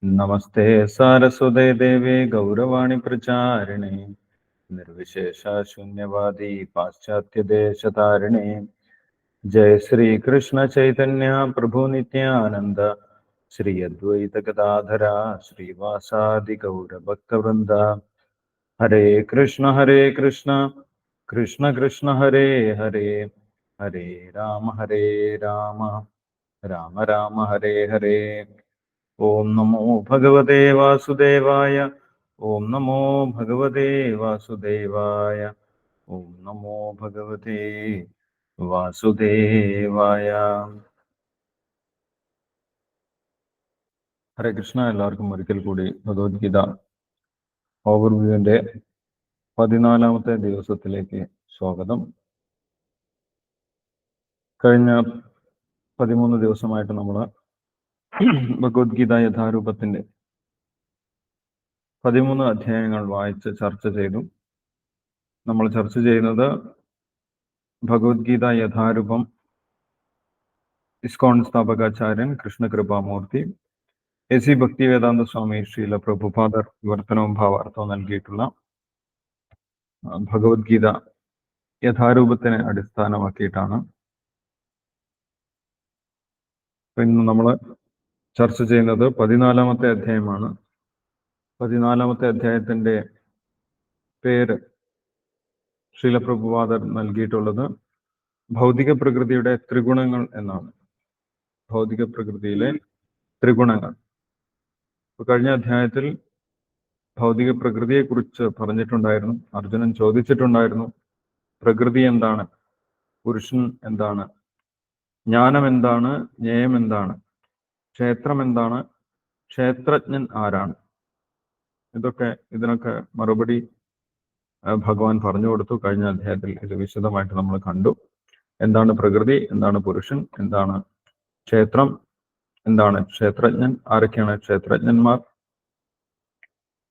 नमस्ते सारस्वते देवे गौरवाणी प्रचारिणे निर्विशेष शून्यवादी पाश्चात्य देशतारिणे जय श्री कृष्ण चैतन्य प्रभु नित्यानंद श्री अद्वैत गदाधरा श्रीवासादि गौर भक्तवृंद हरे कृष्ण कृष्ण कृष्ण हरे हरे हरे राम राम राम हरे हरे। ओम नमो भगवते वासुदेवाय। ओम नमो भगवते वासुदेवाय। ओम नमो भगवते വാസുദേവായ. ഹരേ കൃഷ്ണ. എല്ലാവർക്കും ഒരിക്കൽ കൂടി ഭഗവത്ഗീത ഓവർവ്യൂവിന്റെ 14ാമത്തെ ദിവസത്തിലേക്ക് സ്വാഗതം. കഴിഞ്ഞ 13 ദിവസമായിട്ട് നമ്മൾ ഭഗവത്ഗീത യഥാരൂപത്തിന്റെ 13 അധ്യായങ്ങൾ വായിച്ച് ചർച്ച ചെയ്തു. നമ്മൾ ചർച്ച ചെയ്യുന്നത് ഭഗവത്ഗീത യഥാരൂപം ഇസ്കോൺ സ്ഥാപകാചാര്യൻ കൃഷ്ണകൃപാമൂർത്തി എസി ഭക്തിവേദാന്ത സ്വാമി ശ്രീല പ്രഭുപാദർ വിവർത്തനവും ഭാവാർത്ഥവും നൽകിയിട്ടുള്ള ഭഗവത്ഗീത യഥാരൂപത്തിനെ അടിസ്ഥാനമാക്കിയിട്ടാണ് ഇന്ന് നമ്മൾ ചർച്ച ചെയ്യുന്നത് 14ാമത്തെ അധ്യായമാണ്. 14ാമത്തെ അധ്യായത്തിന്റെ പേര് ശ്രീല പ്രഭുപാദർ നൽകിയിട്ടുള്ളത് ഭൗതിക പ്രകൃതിയുടെ ത്രിഗുണങ്ങൾ എന്നാണ്. ഭൗതിക പ്രകൃതിയിലെ ത്രിഗുണങ്ങൾ. കഴിഞ്ഞ അധ്യായത്തിൽ ഭൗതിക പ്രകൃതിയെ കുറിച്ച് പറഞ്ഞിട്ടുണ്ടായിരുന്നു. അർജുനൻ ചോദിച്ചിട്ടുണ്ടായിരുന്നു, പ്രകൃതി എന്താണ്, പുരുഷൻ എന്താണ്, ജ്ഞാനം എന്താണ്, ജ്ഞേയം എന്താണ്, ക്ഷേത്രം എന്താണ്, ക്ഷേത്രജ്ഞൻ ആരാണ്. ഇതിനൊക്കെ മറുപടി ഭഗവാൻ പറഞ്ഞു കൊടുത്തു. കഴിഞ്ഞ അധ്യായത്തിൽ ഇത് വിശദമായിട്ട് നമ്മൾ കണ്ടു. എന്താണ് പ്രകൃതി, എന്താണ് പുരുഷൻ, എന്താണ് ക്ഷേത്രം, എന്താണ് ക്ഷേത്രജ്ഞൻ, ആരൊക്കെയാണ് ക്ഷേത്രജ്ഞന്മാർ,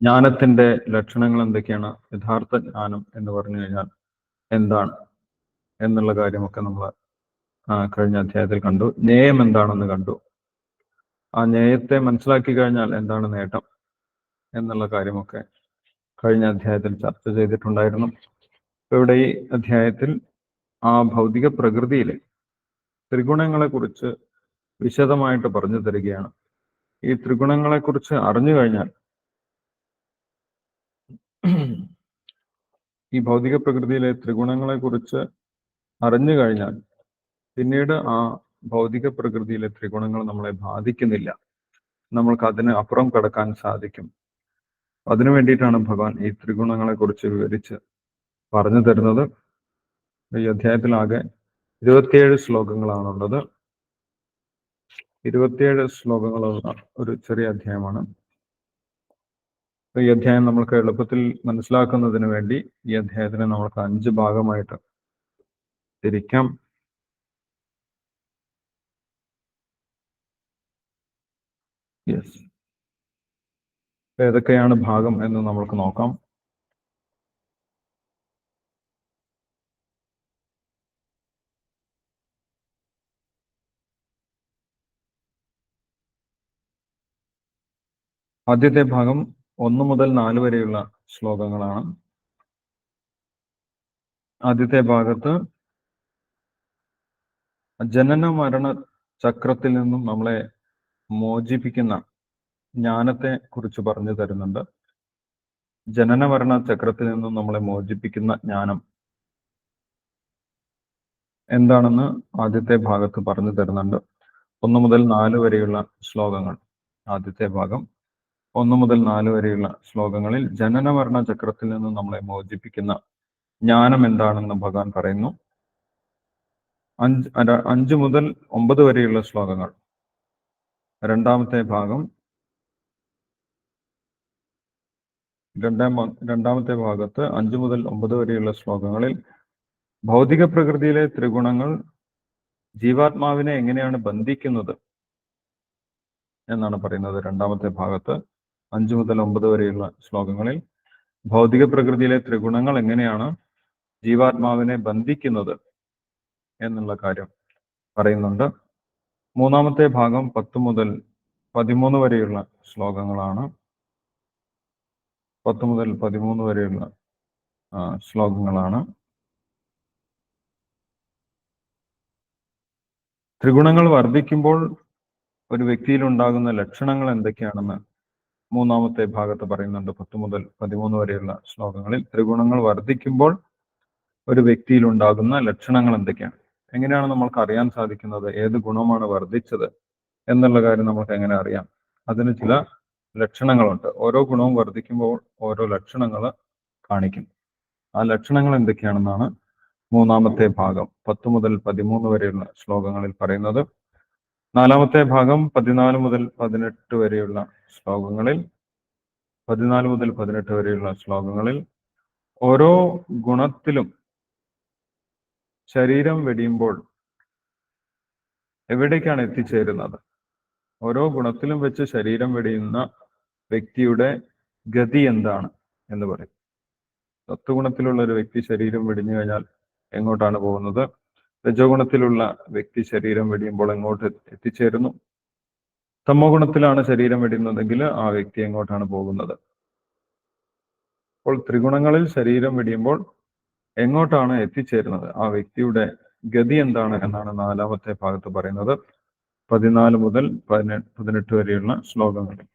ജ്ഞാനത്തിന്റെ ലക്ഷണങ്ങൾ എന്തൊക്കെയാണ്, യഥാർത്ഥ ജ്ഞാനം എന്ന് പറഞ്ഞു കഴിഞ്ഞാൽ എന്താണ് എന്നുള്ള കാര്യമൊക്കെ നമ്മൾ കഴിഞ്ഞ അധ്യായത്തിൽ കണ്ടു. ജ്ഞേയം എന്താണെന്ന് കണ്ടു. ആ ജ്ഞേയത്തെ മനസ്സിലാക്കി കഴിഞ്ഞാൽ എന്താണ് നേട്ടം എന്നുള്ള കാര്യമൊക്കെ കഴിഞ്ഞ അധ്യായത്തിൽ ചർച്ച ചെയ്തിട്ടുണ്ടായിരുന്നു. ഇവിടെ ഈ അധ്യായത്തിൽ ആ ഭൗതിക പ്രകൃതിയിലെ ത്രിഗുണങ്ങളെ കുറിച്ച് വിശദമായിട്ട് പറഞ്ഞു തരികയാണ്. ഈ ത്രിഗുണങ്ങളെ കുറിച്ച് അറിഞ്ഞു കഴിഞ്ഞാൽ, ഈ ഭൗതിക പ്രകൃതിയിലെ ത്രിഗുണങ്ങളെ കുറിച്ച് അറിഞ്ഞു കഴിഞ്ഞാൽ പിന്നീട് ആ ഭൗതിക പ്രകൃതിയിലെ ത്രിഗുണങ്ങൾ നമ്മളെ ബാധിക്കുന്നില്ല. നമ്മൾക്ക് അതിന് അപ്പുറം കടക്കാൻ സാധിക്കും. അതിനു വേണ്ടിയിട്ടാണ് ഭഗവാൻ ഈ ത്രിഗുണങ്ങളെ കുറിച്ച് വിവരിച്ച് പറഞ്ഞു തരുന്നത്. ഈ അധ്യായത്തിലാകെ 27 ശ്ലോകങ്ങളാണുള്ളത്. 27 ശ്ലോകങ്ങളുള്ള ഒരു ചെറിയ അധ്യായമാണ്. ഈ അധ്യായം നമ്മൾക്ക് എളുപ്പത്തിൽ മനസ്സിലാക്കുന്നതിന് വേണ്ടി ഈ അധ്യായത്തിനെ നമ്മൾക്ക് 5 ഭാഗമായിട്ട് തിരിക്കാം. ഏതൊക്കെയാണ് ഭാഗം എന്ന് നമ്മൾക്ക് നോക്കാം. ആദ്യത്തെ ഭാഗം 1 മുതൽ 4 വരെയുള്ള ശ്ലോകങ്ങളാണ്. ആദ്യത്തെ ഭാഗത്ത് ജനന മരണ ചക്രത്തിൽ നിന്നും നമ്മളെ മോചിപ്പിക്കുന്ന ജ്ഞാനത്തെ കുറിച്ച് പറഞ്ഞു തരുന്നുണ്ട്. ജനന മരണ ചക്രത്തിൽ നിന്നും നമ്മളെ മോചിപ്പിക്കുന്ന ജ്ഞാനം എന്താണെന്ന് ആദ്യത്തെ ഭാഗത്ത് പറഞ്ഞു തരുന്നുണ്ട്. 1 മുതൽ 4 വരെയുള്ള ശ്ലോകങ്ങൾ. ആദ്യത്തെ ഭാഗം 1 മുതൽ 4 വരെയുള്ള ശ്ലോകങ്ങളിൽ ജനന മരണ ചക്രത്തിൽ നിന്നും നമ്മളെ മോചിപ്പിക്കുന്ന ജ്ഞാനം എന്താണെന്ന് ഭഗവാൻ പറയുന്നു. 5 മുതൽ 9 വരെയുള്ള ശ്ലോകങ്ങൾ. രണ്ടാമത്തെ ഭാഗം. രണ്ടാമത്തെ ഭാഗത്ത് 5 മുതൽ 9 വരെയുള്ള ശ്ലോകങ്ങളിൽ ഭൗതിക പ്രകൃതിയിലെ ത്രിഗുണങ്ങൾ ജീവാത്മാവിനെ എങ്ങനെയാണ് ബന്ധിക്കുന്നത് എന്നാണ് പറയുന്നത്. രണ്ടാമത്തെ ഭാഗത്ത് 5 മുതൽ 9 വരെയുള്ള ശ്ലോകങ്ങളിൽ ഭൗതിക പ്രകൃതിയിലെ ത്രിഗുണങ്ങൾ എങ്ങനെയാണ് ജീവാത്മാവിനെ ബന്ധിക്കുന്നത് എന്നുള്ള കാര്യം പറയുന്നുണ്ട്. മൂന്നാമത്തെ ഭാഗം 10 മുതൽ 13 വരെയുള്ള ശ്ലോകങ്ങളാണ്. 10 മുതൽ 13 വരെയുള്ള ശ്ലോകങ്ങളാണ്. ത്രിഗുണങ്ങൾ വർദ്ധിക്കുമ്പോൾ ഒരു വ്യക്തിയിൽ ഉണ്ടാകുന്ന ലക്ഷണങ്ങൾ എന്തൊക്കെയാണെന്ന് മൂന്നാമത്തെ ഭാഗത്ത് പറയുന്നുണ്ട്. 10 മുതൽ 13 വരെയുള്ള ശ്ലോകങ്ങളിൽ ത്രിഗുണങ്ങൾ വർദ്ധിക്കുമ്പോൾ ഒരു വ്യക്തിയിൽ ഉണ്ടാകുന്ന ലക്ഷണങ്ങൾ എന്തൊക്കെയാണ്, എങ്ങനെയാണ് നമ്മൾക്ക് അറിയാൻ സാധിക്കുന്നത് ഏത് ഗുണമാണ് വർദ്ധിച്ചത് എന്നുള്ള കാര്യം നമുക്ക് എങ്ങനെ അറിയാം? അതിന് ചില ലക്ഷണങ്ങളുണ്ട്. ഓരോ ഗുണവും വർദ്ധിക്കുമ്പോൾ ഓരോ ലക്ഷണങ്ങൾ കാണിക്കും. ആ ലക്ഷണങ്ങൾ എന്തൊക്കെയാണെന്നാണ് മൂന്നാമത്തെ ഭാഗം 10 മുതൽ 13 വരെയുള്ള ശ്ലോകങ്ങളിൽ പറയുന്നത്. നാലാമത്തെ ഭാഗം 14 മുതൽ 18 വരെയുള്ള ശ്ലോകങ്ങളിൽ 14 മുതൽ 18 വരെയുള്ള ശ്ലോകങ്ങളിൽ ഓരോ ഗുണത്തിലും ശരീരം വെടിയുമ്പോൾ എവിടേക്കാണ് എത്തിച്ചേരുന്നത്? ഓരോ ഗുണത്തിലും വെച്ച് ശരീരം വെടിയുന്ന വ്യക്തിയുടെ ഗതി എന്താണ് എന്ന് പറയും. സത്വഗുണത്തിലുള്ള ഒരു വ്യക്തി ശരീരം വെടിഞ്ഞു കഴിഞ്ഞാൽ എങ്ങോട്ടാണ് പോകുന്നത്? രജോഗുണത്തിലുള്ള വ്യക്തി ശരീരം വെടിയുമ്പോൾ എങ്ങോട്ട് എത്തിച്ചേരുന്നു? തമോ ഗുണത്തിലാണ് ശരീരം വെടിയുന്നതെങ്കിൽ ആ വ്യക്തി എങ്ങോട്ടാണ് പോകുന്നത്? അപ്പോൾ ത്രിഗുണങ്ങളിൽ ശരീരം വെടിയുമ്പോൾ എങ്ങോട്ടാണ് എത്തിച്ചേരുന്നത്? ആ വ്യക്തിയുടെ ഗതി എന്താണ് എന്നാണ് നാലാമത്തെ ഭാഗത്ത് പറയുന്നത്. 14 മുതൽ 18 വരെയുള്ള ശ്ലോകങ്ങളിൽ.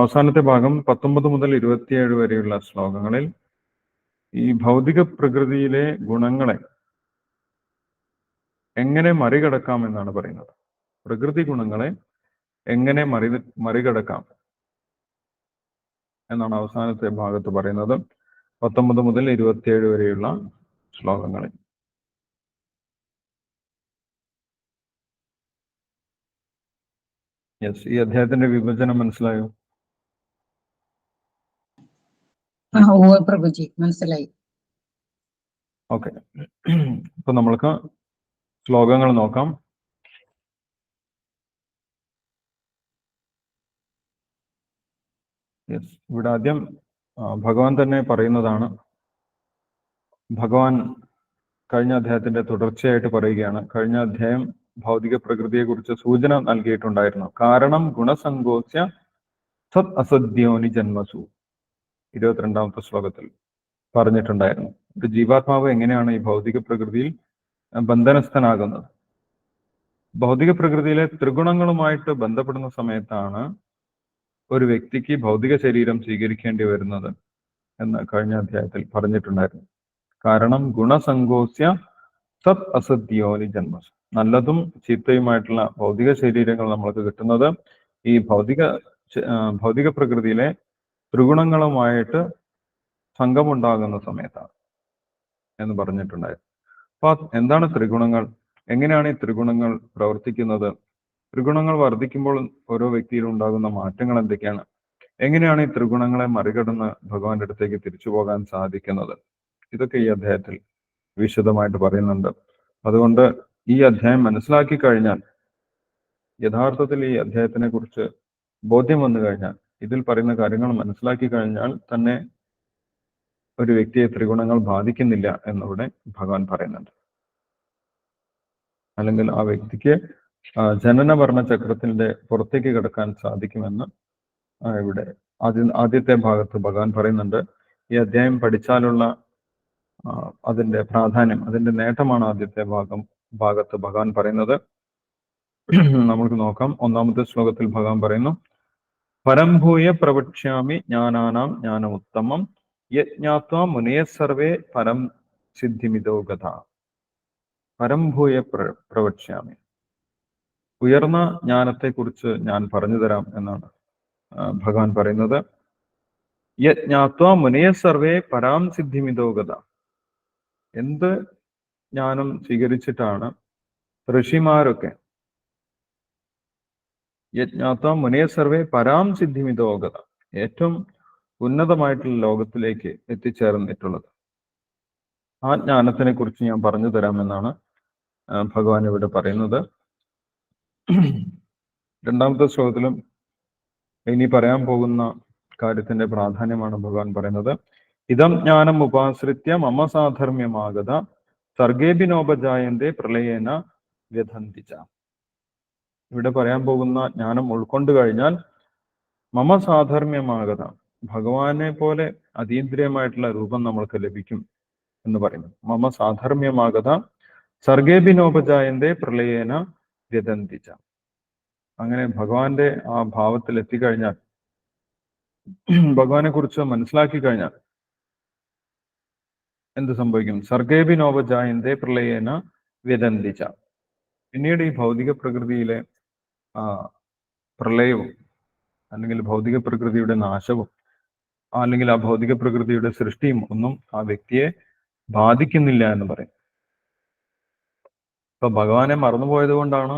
അവസാനത്തെ ഭാഗം 19 മുതൽ 27 വരെയുള്ള ശ്ലോകങ്ങളിൽ ഈ ഭൗതിക പ്രകൃതിയിലെ ഗുണങ്ങളെ എങ്ങനെ മറികടക്കാം എന്നാണ് പറയുന്നത്. പ്രകൃതി ഗുണങ്ങളെ എങ്ങനെ മറികടക്കാം എന്നാണ് അവസാനത്തെ ഭാഗത്ത് പറയുന്നത്. 19 മുതൽ 27 വരെയുള്ള ശ്ലോകങ്ങളിൽ. യെസ്, ഈ അധ്യായത്തിന്റെ വിഭജനം മനസ്സിലായോ? പ്രഭുജി മനസ്സിലായി. ഓക്കെ, ഇപ്പൊ നമ്മൾക്ക് ശ്ലോകങ്ങൾ നോക്കാം. യെസ്, ഇവിടെ ആദ്യം ഭഗവാൻ തന്നെ പറയുന്നതാണ്. ഭഗവാൻ കഴിഞ്ഞ അധ്യായത്തിന്റെ തുടർച്ചയായിട്ട് പറയുകയാണ്. കഴിഞ്ഞ അധ്യായം ഭൗതിക പ്രകൃതിയെ കുറിച്ച് സൂചന നൽകിയിട്ടുണ്ടായിരുന്നു. കാരണം ഗുണസങ്കോച്യ സത് അസദ്യോനി ജന്മസു 22ാമത്തെ ശ്ലോകത്തിൽ പറഞ്ഞിട്ടുണ്ടായിരുന്നു. ഒരു ജീവാത്മാവ് എങ്ങനെയാണ് ഈ ഭൗതിക പ്രകൃതിയിൽ ബന്ധനസ്ഥനാകുന്നത്? ഭൗതിക പ്രകൃതിയിലെ ത്രിഗുണങ്ങളുമായിട്ട് ബന്ധപ്പെടുന്ന സമയത്താണ് ഒരു വ്യക്തിക്ക് ഭൗതിക ശരീരം സ്വീകരിക്കേണ്ടി വരുന്നത് എന്ന് കഴിഞ്ഞ അധ്യായത്തിൽ പറഞ്ഞിട്ടുണ്ടായിരുന്നു. കാരണം ഗുണസങ്കോസ്യ സത് അസദ്യോനി ജന്മസ്. നല്ലതും ചീത്തയുമായിട്ടുള്ള ഭൗതിക ശരീരങ്ങൾ നമ്മൾക്ക് കിട്ടുന്നത് ഈ ഭൗതിക പ്രകൃതിയിലെ ത്രിഗുണങ്ങളുമായിട്ട് സംഘമുണ്ടാകുന്ന സമയത്താണ് എന്ന് പറഞ്ഞിട്ടുണ്ടായിരുന്നു. അപ്പൊ എന്താണ് ത്രിഗുണങ്ങൾ? എങ്ങനെയാണ് ഈ ത്രിഗുണങ്ങൾ പ്രവർത്തിക്കുന്നത്? ത്രിഗുണങ്ങൾ വർദ്ധിക്കുമ്പോൾ ഓരോ വ്യക്തിയിലും ഉണ്ടാകുന്ന മാറ്റങ്ങൾ എന്തൊക്കെയാണ്? എങ്ങനെയാണ് ഈ ത്രിഗുണങ്ങളെ മറികടന്ന് ഭഗവാന്റെ അടുത്തേക്ക് തിരിച്ചു പോകാൻ സാധിക്കുന്നത്? ഇതൊക്കെ ഈ അധ്യായത്തിൽ വിശദമായിട്ട് പറയുന്നുണ്ട്. അതുകൊണ്ട് ഈ അധ്യായം മനസ്സിലാക്കി കഴിഞ്ഞാൽ, യഥാർത്ഥത്തിൽ ഈ അധ്യായത്തിനെ കുറിച്ച് ബോധ്യം വന്നു കഴിഞ്ഞാൽ, ഇതിൽ പറയുന്ന കാര്യങ്ങൾ മനസ്സിലാക്കി കഴിഞ്ഞാൽ തന്നെ ഒരു വ്യക്തിയെ ത്രിഗുണങ്ങൾ ബാധിക്കുന്നില്ല എന്നിവിടെ ഭഗവാൻ പറയുന്നുണ്ട്. അല്ലെങ്കിൽ ആ വ്യക്തിക്ക് ജനന ഭരണ ചക്രത്തിന്റെ പുറത്തേക്ക് കിടക്കാൻ സാധിക്കുമെന്ന് ഇവിടെ ആദ്യത്തെ ഭാഗത്ത് ഭഗവാൻ പറയുന്നുണ്ട്. ഈ അധ്യായം പഠിച്ചാലുള്ള അതിന്റെ പ്രാധാന്യം, അതിന്റെ നേട്ടമാണ് ആദ്യത്തെ ഭാഗത്ത് ഭഗവാൻ പറയുന്നത്. നമുക്ക് നോക്കാം. 1ാമത്തെ ശ്ലോകത്തിൽ ഭഗവാൻ പറയുന്നു, പരംഭൂയ പ്രവക്ഷ്യാമി ജ്ഞാനാനാം ജ്ഞാനമുത്തമം യജ്ഞാത്വാ മുനയ സർവേ പരം സിദ്ധിമിതോ ഗത. പരംഭൂയ പ്രവക്ഷ്യാമി, ഉയർന്ന ജ്ഞാനത്തെക്കുറിച്ച് ഞാൻ പറഞ്ഞു തരാം എന്നാണ് ഭഗവാൻ പറയുന്നത്. യജ്ഞാത്വാ മുനയ സർവേ പരാം സിദ്ധിമിതോ ഗത. എന്ത് ജ്ഞാനം സ്വീകരിച്ചിട്ടാണ് ഋഷിമാരൊക്കെ യജ്ഞാത്വാ മുനയ സർവേ പരാം സിദ്ധിമിതോ ഗത, ഏറ്റവും ഉന്നതമായിട്ടുള്ള ലോകത്തിലേക്ക് എത്തിച്ചേർന്നിട്ടുള്ളത്? ആ ജ്ഞാനത്തിനെ കുറിച്ച് ഞാൻ പറഞ്ഞു തരാമെന്നാണ് ഭഗവാൻ ഇവിടെ പറയുന്നത്. 2ാമത്തെ ശ്ലോകത്തിലും ഇനി പറയാൻ പോകുന്ന കാര്യത്തിന്റെ പ്രാധാന്യമാണ് ഭഗവാൻ പറയുന്നത്. ഇതം ജ്ഞാനം ഉപാശ്രിത്യ മമ സാധർമ്യമാഗത സർഗേഭിനോപജായന്തേ പ്രളയേന വ്യഥന്തിച്ച. ഇവിടെ പറയാൻ പോകുന്ന ജ്ഞാനം ഉൾക്കൊണ്ടു കഴിഞ്ഞാൽ മമ സാധർമ്യമാകത, ഭഗവാനെ പോലെ അതീന്ദ്രിയമായിട്ടുള്ള രൂപം നമ്മൾക്ക് ലഭിക്കും എന്ന് പറയുന്നു. മമ സാധർമ്യമാകത സർഗേഭിനോപജായന്റെ പ്രളയേന വ്യതന്തിച്ച. അങ്ങനെ ഭഗവാന്റെ ആ ഭാവത്തിൽ എത്തിക്കഴിഞ്ഞാൽ, ഭഗവാനെ കുറിച്ച് മനസ്സിലാക്കി കഴിഞ്ഞാൽ എന്ത് സംഭവിക്കും? സർഗേഭിനോപജായന്റെ പ്രളയേന വ്യതന്തിച്ച. പിന്നീട് ഈ ഭൗതിക പ്രകൃതിയിലെ പ്രളയവും അല്ലെങ്കിൽ ഭൗതിക പ്രകൃതിയുടെ നാശവും അല്ലെങ്കിൽ ആ ഭൗതിക പ്രകൃതിയുടെ സൃഷ്ടിയും ഒന്നും ആ വ്യക്തിയെ ബാധിക്കുന്നില്ല എന്ന് പറയും. ഇപ്പൊ ഭഗവാനെ മറന്നുപോയത് കൊണ്ടാണ്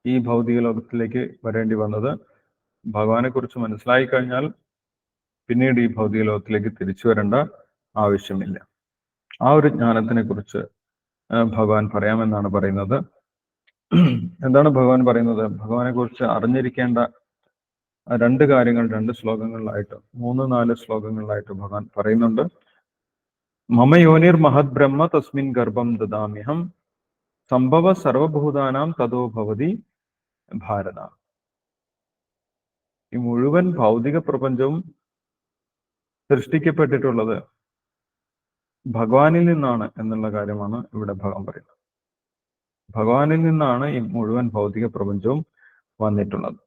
ഈ ഭൗതിക ലോകത്തിലേക്ക് വരേണ്ടി വന്നത്. ഭഗവാനെ കുറിച്ച് മനസ്സിലായി കഴിഞ്ഞാൽ പിന്നീട് ഈ ഭൗതിക ലോകത്തിലേക്ക് തിരിച്ചു വരേണ്ട ആവശ്യമില്ല. ആ ഒരു ജ്ഞാനത്തിനെ കുറിച്ച് ഭഗവാൻ പറയാമെന്നാണ് പറയുന്നത്. എന്താണ് ഭഗവാൻ പറയുന്നത്? ഭഗവാനെ കുറിച്ച് അറിഞ്ഞിരിക്കേണ്ട രണ്ട് കാര്യങ്ങൾ 2 ശ്ലോകങ്ങളിലായിട്ട് 3-4 ശ്ലോകങ്ങളിലായിട്ട് ഭഗവാൻ പറയുന്നുണ്ട്. മമ യോനിർ മഹത് ബ്രഹ്മ തസ്മിൻ ഗർഭം ദദാമ്യഹം സംഭവ സർവഭൂതാനാം തതോ ഭവതി ഭാരത. ഈ മുഴുവൻ ഭൗതിക പ്രപഞ്ചവും സൃഷ്ടിക്കപ്പെട്ടിട്ടുള്ളത് ഭഗവാനിൽ നിന്നാണ് എന്നുള്ള കാര്യമാണ് ഇവിടെ ഭഗവാൻ പറയുന്നത്. ഭഗവാനിൽ നിന്നാണ് ഈ മുഴുവൻ ഭൗതിക പ്രപഞ്ചവും വന്നിട്ടുള്ളത്.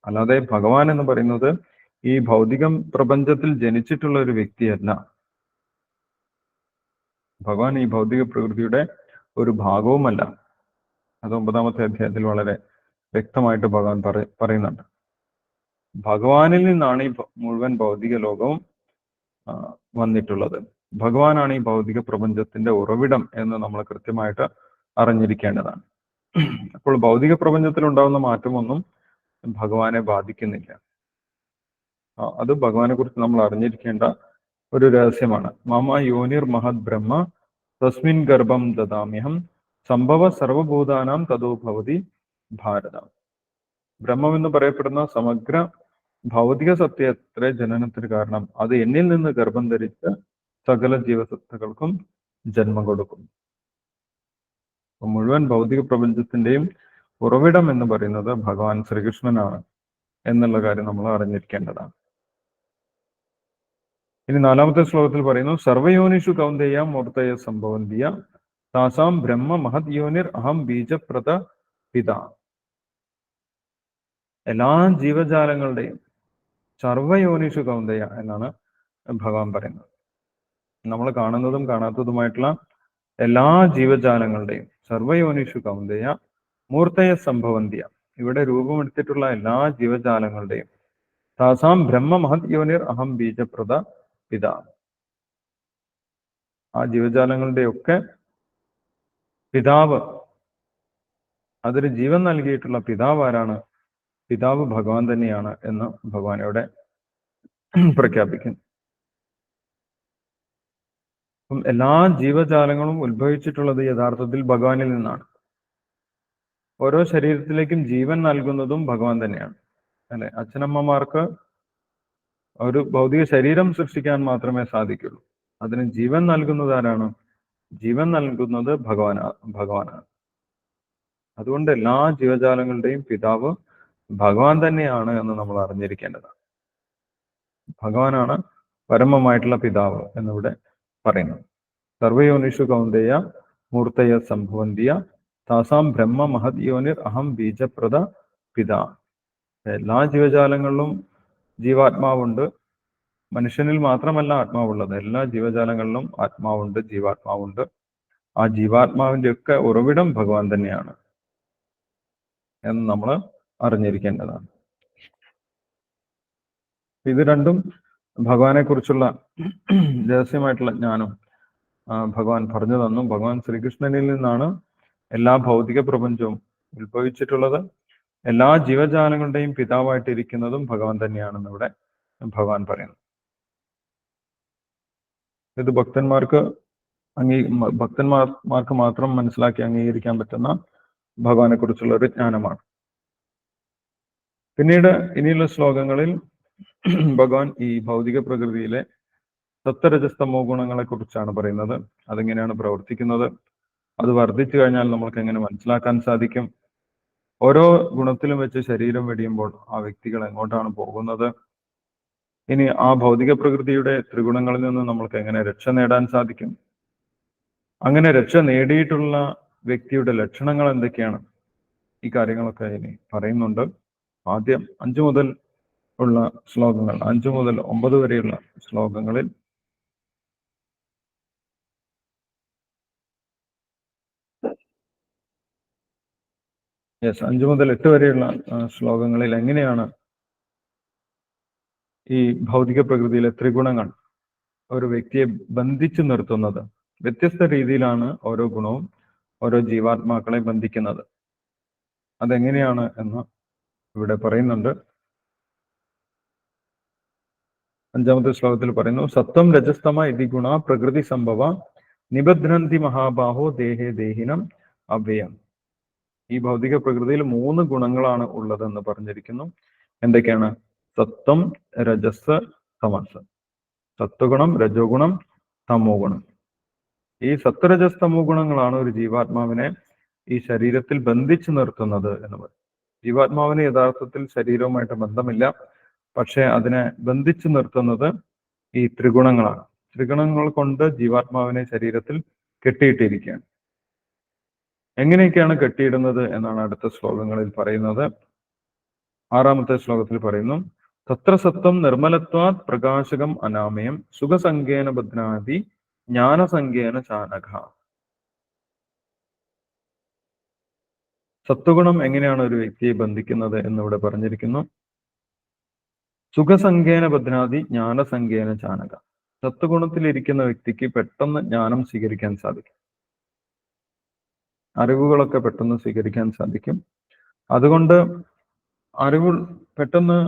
അല്ലാതെ ഭഗവാൻ എന്ന് പറയുന്നത് ഈ ഭൗതിക പ്രപഞ്ചത്തിൽ ജനിച്ചിട്ടുള്ള ഒരു വ്യക്തിയല്ല. ഭഗവാൻ ഈ ഭൗതിക പ്രകൃതിയുടെ ഒരു ഭാഗവുമല്ല. അത് 9ാമത്തെ അധ്യായത്തിൽ വളരെ വ്യക്തമായിട്ട് ഭഗവാൻ പറയുന്നുണ്ട്. ഭഗവാനിൽ നിന്നാണ് ഈ മുഴുവൻ ഭൗതിക ലോകവും വന്നിട്ടുള്ളത്. ഭഗവാനാണ് ഈ ഭൗതിക പ്രപഞ്ചത്തിന്റെ ഉറവിടം എന്ന് നമ്മൾ കൃത്യമായിട്ട് അറിഞ്ഞിരിക്കേണ്ടതാണ്. അപ്പോൾ ഭൗതിക പ്രപഞ്ചത്തിൽ ഉണ്ടാകുന്ന മാറ്റമൊന്നും ഭഗവാനെ ബാധിക്കുന്നില്ല. അത് ഭഗവാനെ കുറിച്ച് നമ്മൾ അറിഞ്ഞിരിക്കേണ്ട ഒരു രഹസ്യമാണ്. മമ യോനിർ മഹത് ബ്രഹ്മ തസ്മിൻ ഗർഭം ദദാമ്യഹം സംഭവ സർവഭൂതാനാം തതോ ഭവതി ഭാരത. ബ്രഹ്മം എന്ന് പറയപ്പെടുന്ന സമഗ്ര ഭൗതിക സത്യത്തിലെ ജനനത്തിന് കാരണം അത് എന്നിൽ നിന്ന് ഗർഭം ധരിച്ച സകല ജീവസത്തകൾക്കും ജന്മം കൊടുക്കും. മുഴുവൻ ഭൗതിക പ്രപഞ്ചത്തിന്റെയും ഉറവിടം എന്ന് പറയുന്നത് ഭഗവാൻ ശ്രീകൃഷ്ണനാണ് എന്നുള്ള കാര്യം നമ്മൾ അറിഞ്ഞിരിക്കേണ്ടതാണ്. ഇനി 4ാമത്തെ ശ്ലോകത്തിൽ പറയുന്നു, സർവയോനിഷു കൗന്ദേയ മൂർത്തയ സംഭവന്തിയ താസാം ബ്രഹ്മ മഹത് യോനിർ അഹം ബീജപ്രദ പിത. എല്ലാ ജീവജാലങ്ങളുടെയും സർവയോനിഷു കൗന്ദേയ എന്നാണ് ഭഗവാൻ പറയുന്നത്. നമ്മൾ കാണുന്നതും കാണാത്തതുമായിട്ടുള്ള എല്ലാ ജീവജാലങ്ങളുടെയും സർവയോനിഷു കൗന്ദേയ മൂർത്തയ സംഭവന്തിയ, ഇവിടെ രൂപമെടുത്തിട്ടുള്ള എല്ലാ ജീവജാലങ്ങളുടെയും താസാം ബ്രഹ്മ മഹത് യോനിർ അഹം ബീജപ്രദ പിത. ആ ജീവജാലങ്ങളുടെ ഒക്കെ പിതാവ്, അതിന് ജീവൻ നൽകിയിട്ടുള്ള പിതാവ് ആരാണ്? പിതാവ് ഭഗവാൻ തന്നെയാണ് എന്ന് ഭഗവാൻ ഇവിടെ പ്രഖ്യാപിക്കുന്നു. അപ്പം എല്ലാ ജീവജാലങ്ങളും ഉത്ഭവിച്ചിട്ടുള്ളത് യഥാർത്ഥത്തിൽ ഭഗവാനിൽ നിന്നാണ്. ഓരോ ശരീരത്തിലേക്കും ജീവൻ നൽകുന്നതും ഭഗവാൻ തന്നെയാണ്, അല്ലെ? അച്ഛനമ്മമാർക്ക് ഒരു ഭൗതിക ശരീരം സൃഷ്ടിക്കാൻ മാത്രമേ സാധിക്കുള്ളൂ. അതിന് ജീവൻ നൽകുന്നത് ആരാണ്? ജീവൻ നൽകുന്നത് ഭഗവാനാണ്. അതുകൊണ്ട് എല്ലാ ജീവജാലങ്ങളുടെയും പിതാവ് ഭഗവാൻ തന്നെയാണ് എന്ന് നമ്മൾ അറിഞ്ഞിരിക്കേണ്ടതാണ്. ഭഗവാനാണ് പരമമായിട്ടുള്ള പിതാവ് എന്നിവിടെ പറയുന്നു. സർവയോനിഷു കൗന്ദേയ മൂർത്തയ സംഭവന്തിയ താസാം ബ്രഹ്മ മഹത് യോനിർ അഹം ബീജപ്രദ പിത. എല്ലാ ജീവജാലങ്ങളിലും ജീവാത്മാവുണ്ട്. മനുഷ്യനിൽ മാത്രമല്ല ആത്മാവുള്ളത്, എല്ലാ ജീവജാലങ്ങളിലും ആത്മാവുണ്ട്, ജീവാത്മാവുണ്ട്. ആ ജീവാത്മാവിന്റെ ഒക്കെ ഉറവിടം ഭഗവാൻ തന്നെയാണ് എന്ന് നമ്മൾ അറിഞ്ഞിരിക്കേണ്ടതാണ്. ഇത് രണ്ടും ഭഗവാനെ കുറിച്ചുള്ള രഹസ്യമായിട്ടുള്ള ജ്ഞാനം ഭഗവാൻ പറഞ്ഞു തന്നു. ഭഗവാൻ ശ്രീകൃഷ്ണനിൽ നിന്നാണ് എല്ലാ ഭൗതിക പ്രപഞ്ചവും ഉത്ഭവിച്ചിട്ടുള്ളത്. എല്ലാ ജീവജാലങ്ങളുടെയും പിതാവായിട്ടിരിക്കുന്നതും ഭഗവാൻ തന്നെയാണെന്ന് ഇവിടെ ഭഗവാൻ പറയുന്നു. ഇത് ഭക്തന്മാർക്ക് മാത്രം മനസ്സിലാക്കി അംഗീകരിക്കാൻ പറ്റുന്ന ഭഗവാനെ കുറിച്ചുള്ള ഒരു ജ്ഞാനമാണ്. പിന്നീട് ഇനിയുള്ള ശ്ലോകങ്ങളിൽ ഭഗവാൻ ഈ ഭൗതിക പ്രകൃതിയിലെ സത്വരജസ്തമോ ഗുണങ്ങളെ കുറിച്ചാണ് പറയുന്നത്. അതെങ്ങനെയാണ് പ്രവർത്തിക്കുന്നത്, അത് വർദ്ധിച്ചു കഴിഞ്ഞാൽ നമ്മൾക്ക് എങ്ങനെ മനസ്സിലാക്കാൻ സാധിക്കും, ഓരോ ഗുണത്തിലും വെച്ച് ശരീരം വെടിയുമ്പോൾ ആ വ്യക്തികൾ എങ്ങോട്ടാണ് പോകുന്നത്? ഇനി ആ ഭൗതിക പ്രകൃതിയുടെ ത്രിഗുണങ്ങളിൽ നിന്ന് നമ്മൾക്ക് എങ്ങനെ രക്ഷ നേടാൻ സാധിക്കും? അങ്ങനെ രക്ഷ നേടിയിട്ടുള്ള വ്യക്തിയുടെ ലക്ഷണങ്ങൾ എന്തൊക്കെയാണ്? ഈ കാര്യങ്ങളൊക്കെ ഇനി പറയുന്നുണ്ട്. ആദ്യം 5 മുതൽ ഉള്ള ശ്ലോകങ്ങൾ, 5 മുതൽ 9 വരെയുള്ള ശ്ലോകങ്ങളിൽ യെസ് 5 മുതൽ 8 വരെയുള്ള ശ്ലോകങ്ങളിൽ എങ്ങനെയാണ് ഈ ഭൗതിക പ്രകൃതിയിലെ ത്രിഗുണങ്ങൾ ഒരു വ്യക്തിയെ ബന്ധിച്ചു നിർത്തുന്നത്? വ്യത്യസ്ത രീതിയിലാണ് ഓരോ ഗുണവും ഓരോ ജീവാത്മാക്കളെ ബന്ധിക്കുന്നത്. അതെങ്ങനെയാണ് എന്ന് ഇവിടെ പറയുന്നുണ്ട്. 5-ാമത്തെ ശ്ലോകത്തിൽ പറയുന്നു, സത്വം രജസ്തമ ഇതി ഗുണ പ്രകൃതി സംഭവ നിബധ്നന്തി മഹാബാഹോ ദേഹേ ദേഹിനം അവ്യയം. ഈ ഭൗതിക പ്രകൃതിയിൽ 3 ഗുണങ്ങളാണ് ഉള്ളതെന്ന് പറഞ്ഞിരിക്കുന്നു. എന്തൊക്കെയാണ്? സത്വം, രജസ്, തമസ്. സത്വഗുണം, രജോ ഗുണം, തമോ ഗുണം. ഈ സത്വരജസ് തമോ ഗുണങ്ങളാണ് ഒരു ജീവാത്മാവിനെ ഈ ശരീരത്തിൽ ബന്ധിച്ചു നിർത്തുന്നത് എന്ന് പറയും. ജീവാത്മാവിന് യഥാർത്ഥത്തിൽ ശരീരവുമായിട്ട് ബന്ധമില്ല, പക്ഷെ അതിനെ ബന്ധിച്ചു നിർത്തുന്നത് ഈ ത്രിഗുണങ്ങളാണ്. ത്രിഗുണങ്ങൾ കൊണ്ട് ജീവാത്മാവിനെ ശരീരത്തിൽ കെട്ടിയിട്ടിരിക്കുകയാണ്. എങ്ങനെയൊക്കെയാണ് കെട്ടിയിടുന്നത് എന്നാണ് അടുത്ത ശ്ലോകങ്ങളിൽ പറയുന്നത്. 6-ാമത്തെ ശ്ലോകത്തിൽ പറയുന്നു, തത്ര സത്വം നിർമ്മലത്വാത് പ്രകാശകം അനാമയം സുഖസംഖ്യേന ബധ്നാതി ജ്ഞാനസംഖ്യേന ചാനഘ. സത്വഗുണം എങ്ങനെയാണ് ഒരു വ്യക്തിയെ ബന്ധിക്കുന്നത് എന്നിവിടെ പറഞ്ഞിരിക്കുന്നു. സുഖസംഖ്യേന ബധ്നാതി ജ്ഞാനസംഖ്യേന ചാനക. സത്വഗുണത്തിലിരിക്കുന്ന വ്യക്തിക്ക് പെട്ടെന്ന് ജ്ഞാനം സ്വീകരിക്കാൻ സാധിക്കും. അറിവുകളൊക്കെ പെട്ടെന്ന് സ്വീകരിക്കാൻ സാധിക്കും. അതുകൊണ്ട് അറിവ് പെട്ടെന്ന്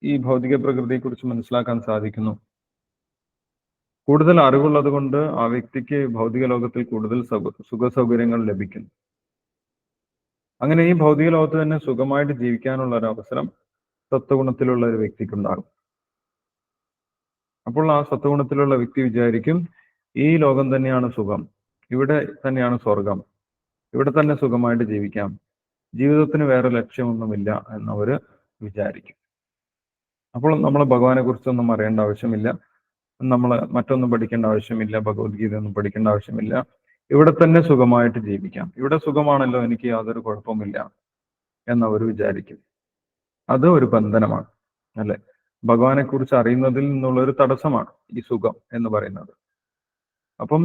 ഈ ഭൗതിക പ്രകൃതിയെക്കുറിച്ച് മനസ്സിലാക്കാൻ സാധിക്കുന്നു. കൂടുതൽ അറിവുള്ളത് കൊണ്ട് ആ വ്യക്തിക്ക് ഭൗതിക ലോകത്തിൽ കൂടുതൽ സുഖ സൗകര്യങ്ങൾ ലഭിക്കുന്നു. അങ്ങനെ ഈ ഭൗതിക ലോകത്ത് തന്നെ സുഖമായിട്ട് ജീവിക്കാനുള്ള ഒരു അവസരം സത്വഗുണത്തിലുള്ള ഒരു വ്യക്തിക്കുണ്ടാകും. അപ്പോൾ ആ സത്വഗുണത്തിലുള്ള വ്യക്തി വിചാരിക്കും, ഈ ലോകം തന്നെയാണ് സുഖം, ഇവിടെ തന്നെയാണ് സ്വർഗം, ഇവിടെ തന്നെ സുഖമായിട്ട് ജീവിക്കാം, ജീവിതത്തിന് വേറെ ലക്ഷ്യമൊന്നുമില്ല എന്നവര് വിചാരിക്കും. അപ്പോൾ നമ്മൾ ഭഗവാനെ കുറിച്ചൊന്നും അറിയേണ്ട ആവശ്യമില്ല, നമ്മൾ മറ്റൊന്നും പഠിക്കേണ്ട ആവശ്യമില്ല, ഭഗവത്ഗീത ഒന്നും പഠിക്കേണ്ട ആവശ്യമില്ല, ഇവിടെ തന്നെ സുഖമായിട്ട് ജീവിക്കാം, ഇവിടെ സുഖമാണല്ലോ, എനിക്ക് യാതൊരു കുഴപ്പമില്ല എന്നവർ വിചാരിക്കും. അത് ഒരു ബന്ധനമാണ്, അല്ലെ? ഭഗവാനെ കുറിച്ച് അറിയുന്നതിൽ നിന്നുള്ള ഒരു തടസ്സമാണ് ഈ സുഖം എന്ന് പറയുന്നത്. അപ്പം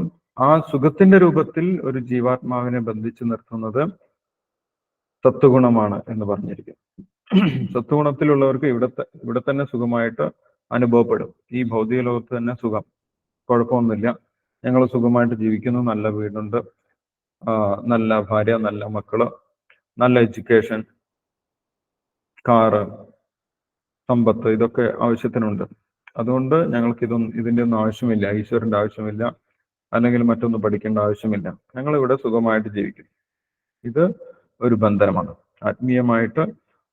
ആ സുഖത്തിന്റെ രൂപത്തിൽ ഒരു ജീവാത്മാവിനെ ബന്ധിച്ചു നിർത്തുന്നത് സത്വഗുണമാണ് എന്ന് പറഞ്ഞിരിക്കും. സത്വഗുണത്തിലുള്ളവർക്ക് ഇവിടെ തന്നെ സുഖമായിട്ട് അനുഭവപ്പെടും. ഈ ഭൗതിക ലോകത്ത് തന്നെ സുഖം, കുഴപ്പമൊന്നുമില്ല, ഞങ്ങൾ സുഖമായിട്ട് ജീവിക്കുന്നു, നല്ല വീടുണ്ട്, നല്ല ഭാര്യ, നല്ല മക്കള്, നല്ല എഡ്യൂക്കേഷൻ, കാറ്, സമ്പത്ത്, ഇതൊക്കെ ആവശ്യത്തിനുണ്ട്. അതുകൊണ്ട് ഞങ്ങൾക്ക് ഇതിന്റെ ഒന്നും ആവശ്യമില്ല, ഈശ്വരന്റെ ആവശ്യമില്ല, അല്ലെങ്കിൽ മറ്റൊന്നും പഠിക്കേണ്ട ആവശ്യമില്ല, ഞങ്ങൾ ഇവിടെ സുഖമായിട്ട് ജീവിക്കും. ഇത് ഒരു ബന്ധനമാണ്. ആത്മീയമായിട്ട്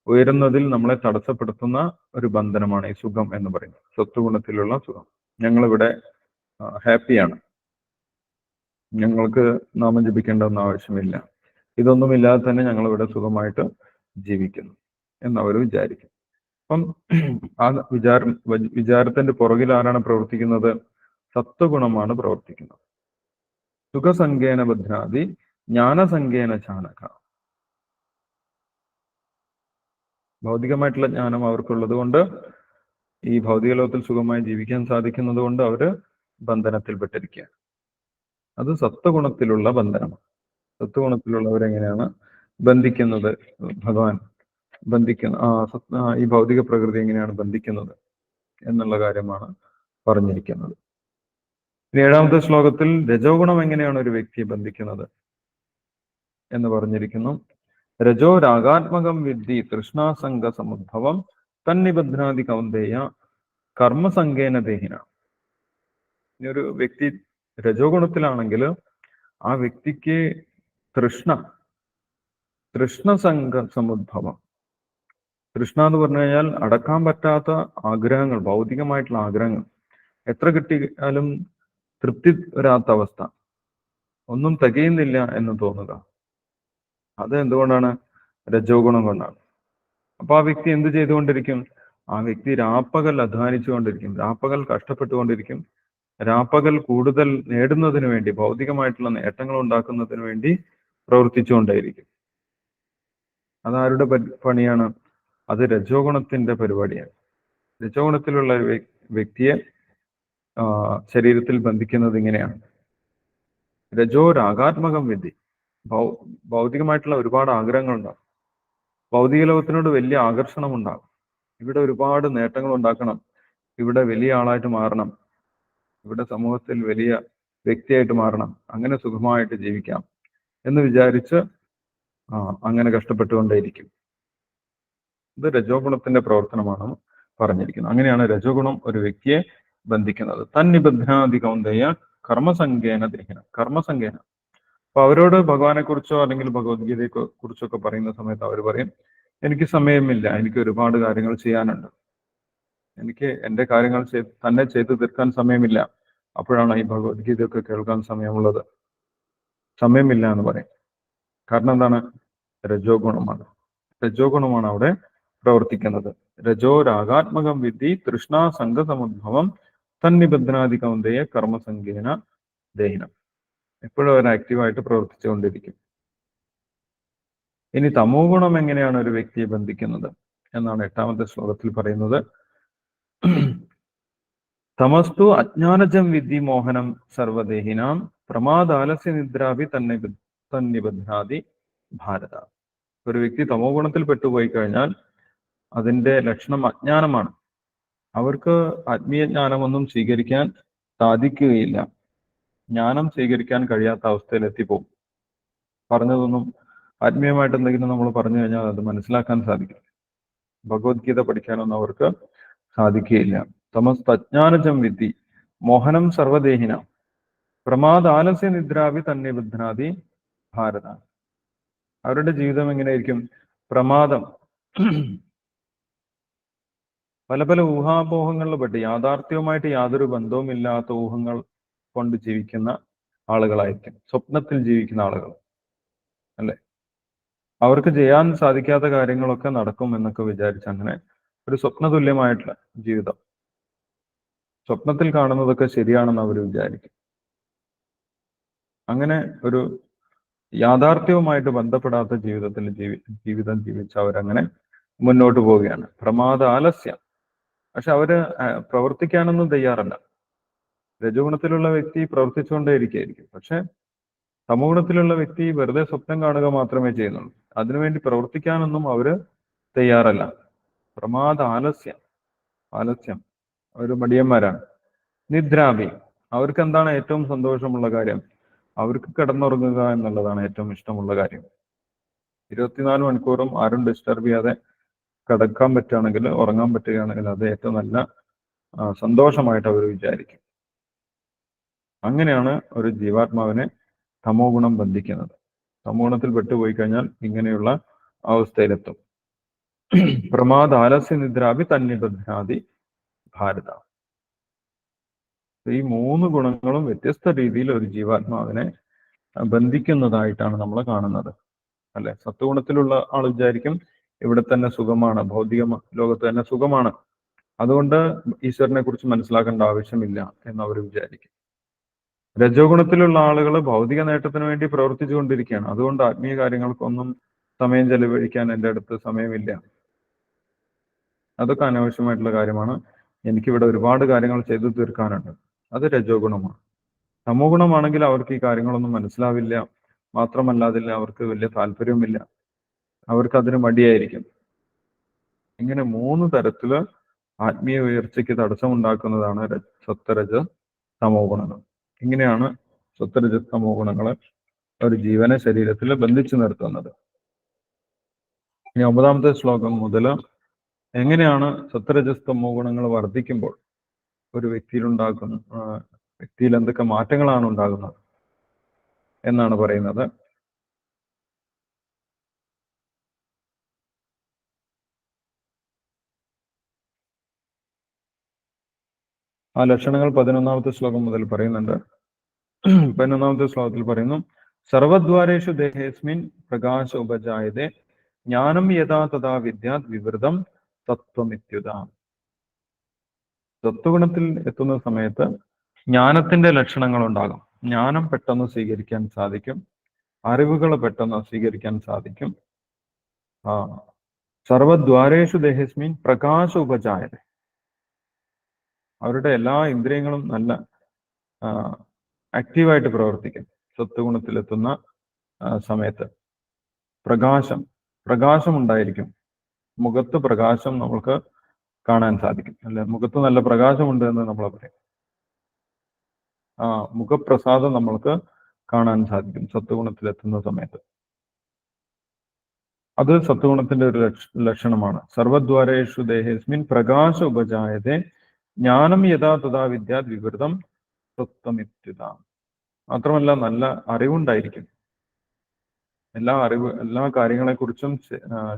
ഉയരുന്നതിൽ നമ്മളെ തടസ്സപ്പെടുത്തുന്ന ഒരു ബന്ധനമാണ് ഈ സുഖം എന്ന് പറയുന്നത്. സത്വഗുണത്തിലുള്ള സുഖം. ഞങ്ങളിവിടെ ഹാപ്പിയാണ്, ഞങ്ങൾക്ക് നാമം ജപിക്കേണ്ടതൊന്നും ആവശ്യമില്ല, ഇതൊന്നുമില്ലാതെ തന്നെ ഞങ്ങളിവിടെ സുഖമായിട്ട് ജീവിക്കുന്നു എന്നവർ വിചാരിക്കും. അപ്പം ആ വിചാരത്തിന്റെ പുറകിൽ ആരാണ് പ്രവർത്തിക്കുന്നത്? സത്വഗുണമാണ് പ്രവർത്തിക്കുന്നത്. സുഖസംഖ്യേന ബധ്നാതി ജ്ഞാനസംഖ്യേന ചാനക. ഭൗതികമായിട്ടുള്ള ജ്ഞാനം അവർക്കുള്ളത് കൊണ്ട്, ഈ ഭൗതിക ലോകത്തിൽ സുഖമായി ജീവിക്കാൻ സാധിക്കുന്നത് കൊണ്ട് അവര് ബന്ധനത്തിൽപ്പെട്ടിരിക്കുകയാണ്. അത് സത്വഗുണത്തിലുള്ള ബന്ധനമാണ്. സത്വഗുണത്തിലുള്ളവരെങ്ങനെയാണ് ബന്ധിക്കുന്നത്? ഭഗവാൻ ബന്ധിക്കുന്ന ഈ ഭൗതിക പ്രകൃതി എങ്ങനെയാണ് ബന്ധിക്കുന്നത് എന്നുള്ള കാര്യമാണ് പറഞ്ഞിരിക്കുന്നത്. 7-ാമത്തെ ശ്ലോകത്തിൽ രജോ ഗുണം എങ്ങനെയാണ് ഒരു വ്യക്തിയെ ബന്ധിക്കുന്നത് എന്ന് പറഞ്ഞിരിക്കുന്നു. രജോ രാഗാത്മകം വിദ്ധി തൃഷ്ണാസംഗ സമുദ്ഭവം തന്നിബധ്നാതി കൗന്ദേയ കർമ്മസംഗേന ദേഹിന. ഇനി ഒരു വ്യക്തി രജോ ഗുണത്തിലാണെങ്കിൽ ആ വ്യക്തിക്ക് തൃഷ്ണസംഗ സമുദ്ഭവം. തൃഷ്ണ എന്ന് പറഞ്ഞു കഴിഞ്ഞാൽ അടക്കാൻ പറ്റാത്ത ആഗ്രഹങ്ങൾ, ഭൗതികമായിട്ടുള്ള ആഗ്രഹങ്ങൾ, എത്ര കിട്ടിയാലും തൃപ്തി വരാത്ത അവസ്ഥ, ഒന്നും തികയുന്നില്ല എന്ന് തോന്നുക. അത് എന്തുകൊണ്ടാണ്? രജോ ഗുണം കൊണ്ടാണ്. അപ്പൊ ആ വ്യക്തി എന്ത് ചെയ്തുകൊണ്ടിരിക്കും? ആ വ്യക്തി രാപ്പകൽ അധ്വാനിച്ചുകൊണ്ടിരിക്കും, രാപ്പകൽ കഷ്ടപ്പെട്ടുകൊണ്ടിരിക്കും, രാപ്പകൽ കൂടുതൽ നേടുന്നതിന് വേണ്ടി, ഭൗതികമായിട്ടുള്ള നേട്ടങ്ങൾ ഉണ്ടാക്കുന്നതിന് വേണ്ടി പ്രവർത്തിച്ചുകൊണ്ടേയിരിക്കും. അതാരുടെ പണിയാണ്? അത് രജോ ഗുണത്തിന്റെ പരിപാടിയാണ്. രജോ ഗുണത്തിലുള്ള വ്യക്തിയെ ശരീരത്തിൽ ബന്ധിക്കുന്നത് ഇങ്ങനെയാണ്. രജോ രാഗാത്മകം വിധി. ഭൗതികമായിട്ടുള്ള ഒരുപാട് ആഗ്രഹങ്ങളുണ്ടാകും. ഭൗതിക ലോകത്തിനോട് വലിയ ആകർഷണം ഉണ്ടാകും. ഇവിടെ ഒരുപാട് നേട്ടങ്ങൾ ഉണ്ടാക്കണം, ഇവിടെ വലിയ ആളായിട്ട് മാറണം, ഇവിടെ സമൂഹത്തിൽ വലിയ വ്യക്തിയായിട്ട് മാറണം, അങ്ങനെ സുഖമായിട്ട് ജീവിക്കാം എന്ന് വിചാരിച്ച് അങ്ങനെ കഷ്ടപ്പെട്ടുകൊണ്ടേയിരിക്കും. ഇത് രജോ ഗുണത്തിന്റെ പ്രവർത്തനമാണ് പറഞ്ഞിരിക്കുന്നത്. അങ്ങനെയാണ് രജോ ഗുണം ഒരു വ്യക്തിയെ ബന്ധിക്കുന്നത്. തന്നിബധ്നാദി കൗന്ദയ കർമ്മസംഖ്യേന ദേഹിന. കർമ്മസംഖ്യേന. അപ്പൊ അവരോട് ഭഗവാനെ കുറിച്ചോ അല്ലെങ്കിൽ ഭഗവത്ഗീതയെ കുറിച്ചൊക്കെ പറയുന്ന സമയത്ത് അവർ പറയും, എനിക്ക് സമയമില്ല, എനിക്ക് ഒരുപാട് കാര്യങ്ങൾ ചെയ്യാനുണ്ട്, എനിക്ക് എൻ്റെ കാര്യങ്ങൾ തന്നെ ചെയ്തു തീർക്കാൻ സമയമില്ല. അപ്പോഴാണ് ഈ ഭഗവത്ഗീതയൊക്കെ കേൾക്കാൻ സമയമുള്ളത്. സമയമില്ല എന്ന് പറയും. കാരണം എന്താണ്? രജോ ഗുണമാണ്. രജോ ഗുണമാണ് അവിടെ പ്രവർത്തിക്കുന്നത്. രജോ രാഗാത്മകം വിധി തൃഷ്ണാ സംഘസമുദ്ഭവം തന്നിബന്ധനാദി കൗന്ദയ കർമ്മസംഖ്യേന ദേഹിനം. എപ്പോഴും അവർ ആക്റ്റീവായിട്ട് പ്രവർത്തിച്ചുകൊണ്ടിരിക്കും. ഇനി തമോ ഗുണം എങ്ങനെയാണ് ഒരു വ്യക്തിയെ ബന്ധിക്കുന്നത് എന്നാണ് 8ാമത്തെ ശ്ലോകത്തിൽ പറയുന്നത്. തമസ്തു അജ്ഞാനജം വിധി മോഹനം സർവദേഹിനാം പ്രമാദാലസ്യ നിദ്രാഭി തന്നിബധ്നാദി ഭാരത. ഒരു വ്യക്തി തമോ ഗുണത്തിൽ പെട്ടുപോയി കഴിഞ്ഞാൽ അതിന്റെ ലക്ഷണം അജ്ഞാനമാണ്. അവർക്ക് ആത്മീയ ജ്ഞാനമൊന്നും സ്വീകരിക്കാൻ സാധിക്കുകയില്ല. ജ്ഞാനം സ്വീകരിക്കാൻ കഴിയാത്ത അവസ്ഥയിൽ എത്തിപ്പോകും. പറഞ്ഞതൊന്നും ആത്മീയമായിട്ട് എന്തെങ്കിലും നമ്മൾ പറഞ്ഞു കഴിഞ്ഞാൽ അത് മനസ്സിലാക്കാൻ സാധിക്കും. ഭഗവത്ഗീത പഠിക്കാനൊന്നും അവർക്ക് സാധിക്കുകയില്ല. തമസ്തജ്ഞാനജം വിധി മോഹനം സർവദേഹിന പ്രമാദ ആലസ്യ നിദ്രാവി തന്നിബധ്നാദി ഭാരത. അവരുടെ ജീവിതം എങ്ങനെയായിരിക്കും? പ്രമാദം, പല പല ഊഹാപോഹങ്ങളിൽ പെട്ട് യാഥാർത്ഥ്യവുമായിട്ട് യാതൊരു ബന്ധവുമില്ലാത്ത ഊഹങ്ങൾ കൊണ്ട് ജീവിക്കുന്ന ആളുകളായിരിക്കും. സ്വപ്നത്തിൽ ജീവിക്കുന്ന ആളുകൾ അല്ലെ. അവർക്ക് ചെയ്യാൻ സാധിക്കാത്ത കാര്യങ്ങളൊക്കെ നടക്കും എന്നൊക്കെ വിചാരിച്ച് അങ്ങനെ ഒരു സ്വപ്നതുല്യമായിട്ടുള്ള ജീവിതം, സ്വപ്നത്തിൽ കാണുന്നതൊക്കെ ശരിയാണെന്ന് അവർ വിചാരിക്കും. അങ്ങനെ ഒരു യാഥാർത്ഥ്യവുമായിട്ട് ബന്ധപ്പെടാത്ത ജീവിതം ജീവിച്ച് അവരങ്ങനെ മുന്നോട്ട് പോവുകയാണ്. പ്രമാദ ആലസ്യം. പക്ഷെ അവര് പ്രവർത്തിക്കാനൊന്നും തയ്യാറല്ല. രജോഗുണത്തിലുള്ള വ്യക്തി പ്രവർത്തിച്ചുകൊണ്ടേയിരിക്കും. പക്ഷെ തമോഗുണത്തിലുള്ള വ്യക്തി വെറുതെ സ്വപ്നം കാണുക മാത്രമേ ചെയ്യുന്നുള്ളൂ. അതിനുവേണ്ടി പ്രവർത്തിക്കാനൊന്നും അവര് തയ്യാറല്ല. പ്രമാദ ആലസ്യം ഒരു മടിയന്മാരാണ്. നിദ്രാഭി. അവർക്ക് എന്താണ് ഏറ്റവും സന്തോഷമുള്ള കാര്യം? അവർക്ക് കിടന്നുറങ്ങുക എന്നുള്ളതാണ് ഏറ്റവും ഇഷ്ടമുള്ള കാര്യം. 24 മണിക്കൂറും ആരും ഡിസ്റ്റർബ് ചെയ്യാതെ കിടക്കാൻ പറ്റുകയാണെങ്കിൽ, ഉറങ്ങാൻ പറ്റുകയാണെങ്കിൽ അത് ഏറ്റവും നല്ല സന്തോഷമായിട്ട് അവർ വിചാരിക്കും. അങ്ങനെയാണ് ഒരു ജീവാത്മാവിനെ തമോ ഗുണം ബന്ധിക്കുന്നത്. തമോ ഗുണത്തിൽ പെട്ടുപോയി കഴിഞ്ഞാൽ ഇങ്ങനെയുള്ള അവസ്ഥയിലെത്തും. പ്രമാദ ആലസ്യ നിദ്രാഭി തന്നിബധ്നാദി ഭാരത. ഈ 3 ഗുണങ്ങളും വ്യത്യസ്ത രീതിയിൽ ഒരു ജീവാത്മാവിനെ ബന്ധിക്കുന്നതായിട്ടാണ് നമ്മൾ കാണുന്നത് അല്ലെ. സത്വഗുണത്തിലുള്ള ആൾ വിചാരിക്കും ഇവിടെ തന്നെ സുഖമാണ്, ഭൗതിക ലോകത്ത് തന്നെ സുഖമാണ്, അതുകൊണ്ട് ഈശ്വരനെ കുറിച്ച് മനസ്സിലാക്കേണ്ട ആവശ്യമില്ല എന്ന് അവർ വിചാരിക്കും. രജോ ഗുണത്തിലുള്ള ആളുകൾ ഭൗതിക നേട്ടത്തിന് വേണ്ടി പ്രവർത്തിച്ചു കൊണ്ടിരിക്കുകയാണ്, അതുകൊണ്ട് ആത്മീയ കാര്യങ്ങൾക്കൊന്നും സമയം ചെലവഴിക്കാൻ എൻ്റെ അടുത്ത് സമയമില്ല, അതൊക്കെ അനാവശ്യമായിട്ടുള്ള കാര്യമാണ്, എനിക്കിവിടെ ഒരുപാട് കാര്യങ്ങൾ ചെയ്തു തീർക്കാനുണ്ട്. അത് രജോ ഗുണമാണ്. തമോ ഗുണമാണെങ്കിൽ അവർക്ക് ഈ കാര്യങ്ങളൊന്നും മനസ്സിലാവില്ല, മാത്രമല്ല അതിൽ അവർക്ക് വലിയ താല്പര്യവുമില്ല, അവർക്ക് അതിന് മടിയായിരിക്കും. ഇങ്ങനെ 3 തരത്തില് ആത്മീയ ഉയർച്ചയ്ക്ക് തടസ്സമുണ്ടാക്കുന്നതാണ് സത്വരജ തമോ ഗുണങ്ങൾ. ഇങ്ങനെയാണ് സത്വരജ തമോ ഗുണങ്ങളെ ഒരു ജീവനെ ശരീരത്തിൽ ബന്ധിച്ചു നിർത്തുന്നത്. ഇനി 9ാമത്തെ ശ്ലോകം മുതൽ എങ്ങനെയാണ് സത്വരജസ്തമോ ഗുണങ്ങൾ വർദ്ധിക്കുമ്പോൾ ഒരു വ്യക്തിയിൽ എന്തൊക്കെ മാറ്റങ്ങളാണ് ഉണ്ടാകുന്നത് എന്നാണ് പറയുന്നത്. ആ ലക്ഷണങ്ങൾ 11ാമത്തെ ശ്ലോകം മുതൽ പറയുന്നുണ്ട്. 11ാമത്തെ ശ്ലോകത്തിൽ പറയുന്നു, സർവദ്വാരേഷു ദേഹേസ്മിൻ പ്രകാശ ഉപജായതേ ജ്ഞാനം യഥാ തഥാ വിദ്യാത് വിവൃതം തത്വമിത്യുത. തത്വഗുണത്തിൽ എത്തുന്ന സമയത്ത് ജ്ഞാനത്തിന്റെ ലക്ഷണങ്ങൾ ഉണ്ടാകും. ജ്ഞാനം പെട്ടെന്ന് സ്വീകരിക്കാൻ സാധിക്കും, അറിവുകൾ പെട്ടെന്ന് സ്വീകരിക്കാൻ സാധിക്കും. സർവദ്വാരേഷു ദേഹസ്മിൻ പ്രകാശ ഉപജായത, അവരുടെ എല്ലാ ഇന്ദ്രിയങ്ങളും നല്ല ആക്റ്റീവായിട്ട് പ്രവർത്തിക്കും. സത്വഗുണത്തിലെത്തുന്ന സമയത്ത് പ്രകാശം ഉണ്ടായിരിക്കും. മുഖത്ത് പ്രകാശം നമ്മൾക്ക് കാണാൻ സാധിക്കും, അല്ലെ? മുഖത്ത് നല്ല പ്രകാശമുണ്ട് എന്ന് നമ്മൾ പറയും. മുഖപ്രസാദം നമ്മൾക്ക് കാണാൻ സാധിക്കും സത്വഗുണത്തിലെത്തുന്ന സമയത്ത്. അത് സത്വഗുണത്തിന്റെ ഒരു ലക്ഷണമാണ്. സർവദ്വാരേഷു ദേഹേസ്മിൻ പ്രകാശ ഉപജായതേ ജ്ഞാനം യഥാ തഥാ വിദ്യാത് വിവൃതം തത്വമിത്യുത. മാത്രമല്ല നല്ല അറിവുണ്ടായിരിക്കും. എല്ലാ കാര്യങ്ങളെക്കുറിച്ചും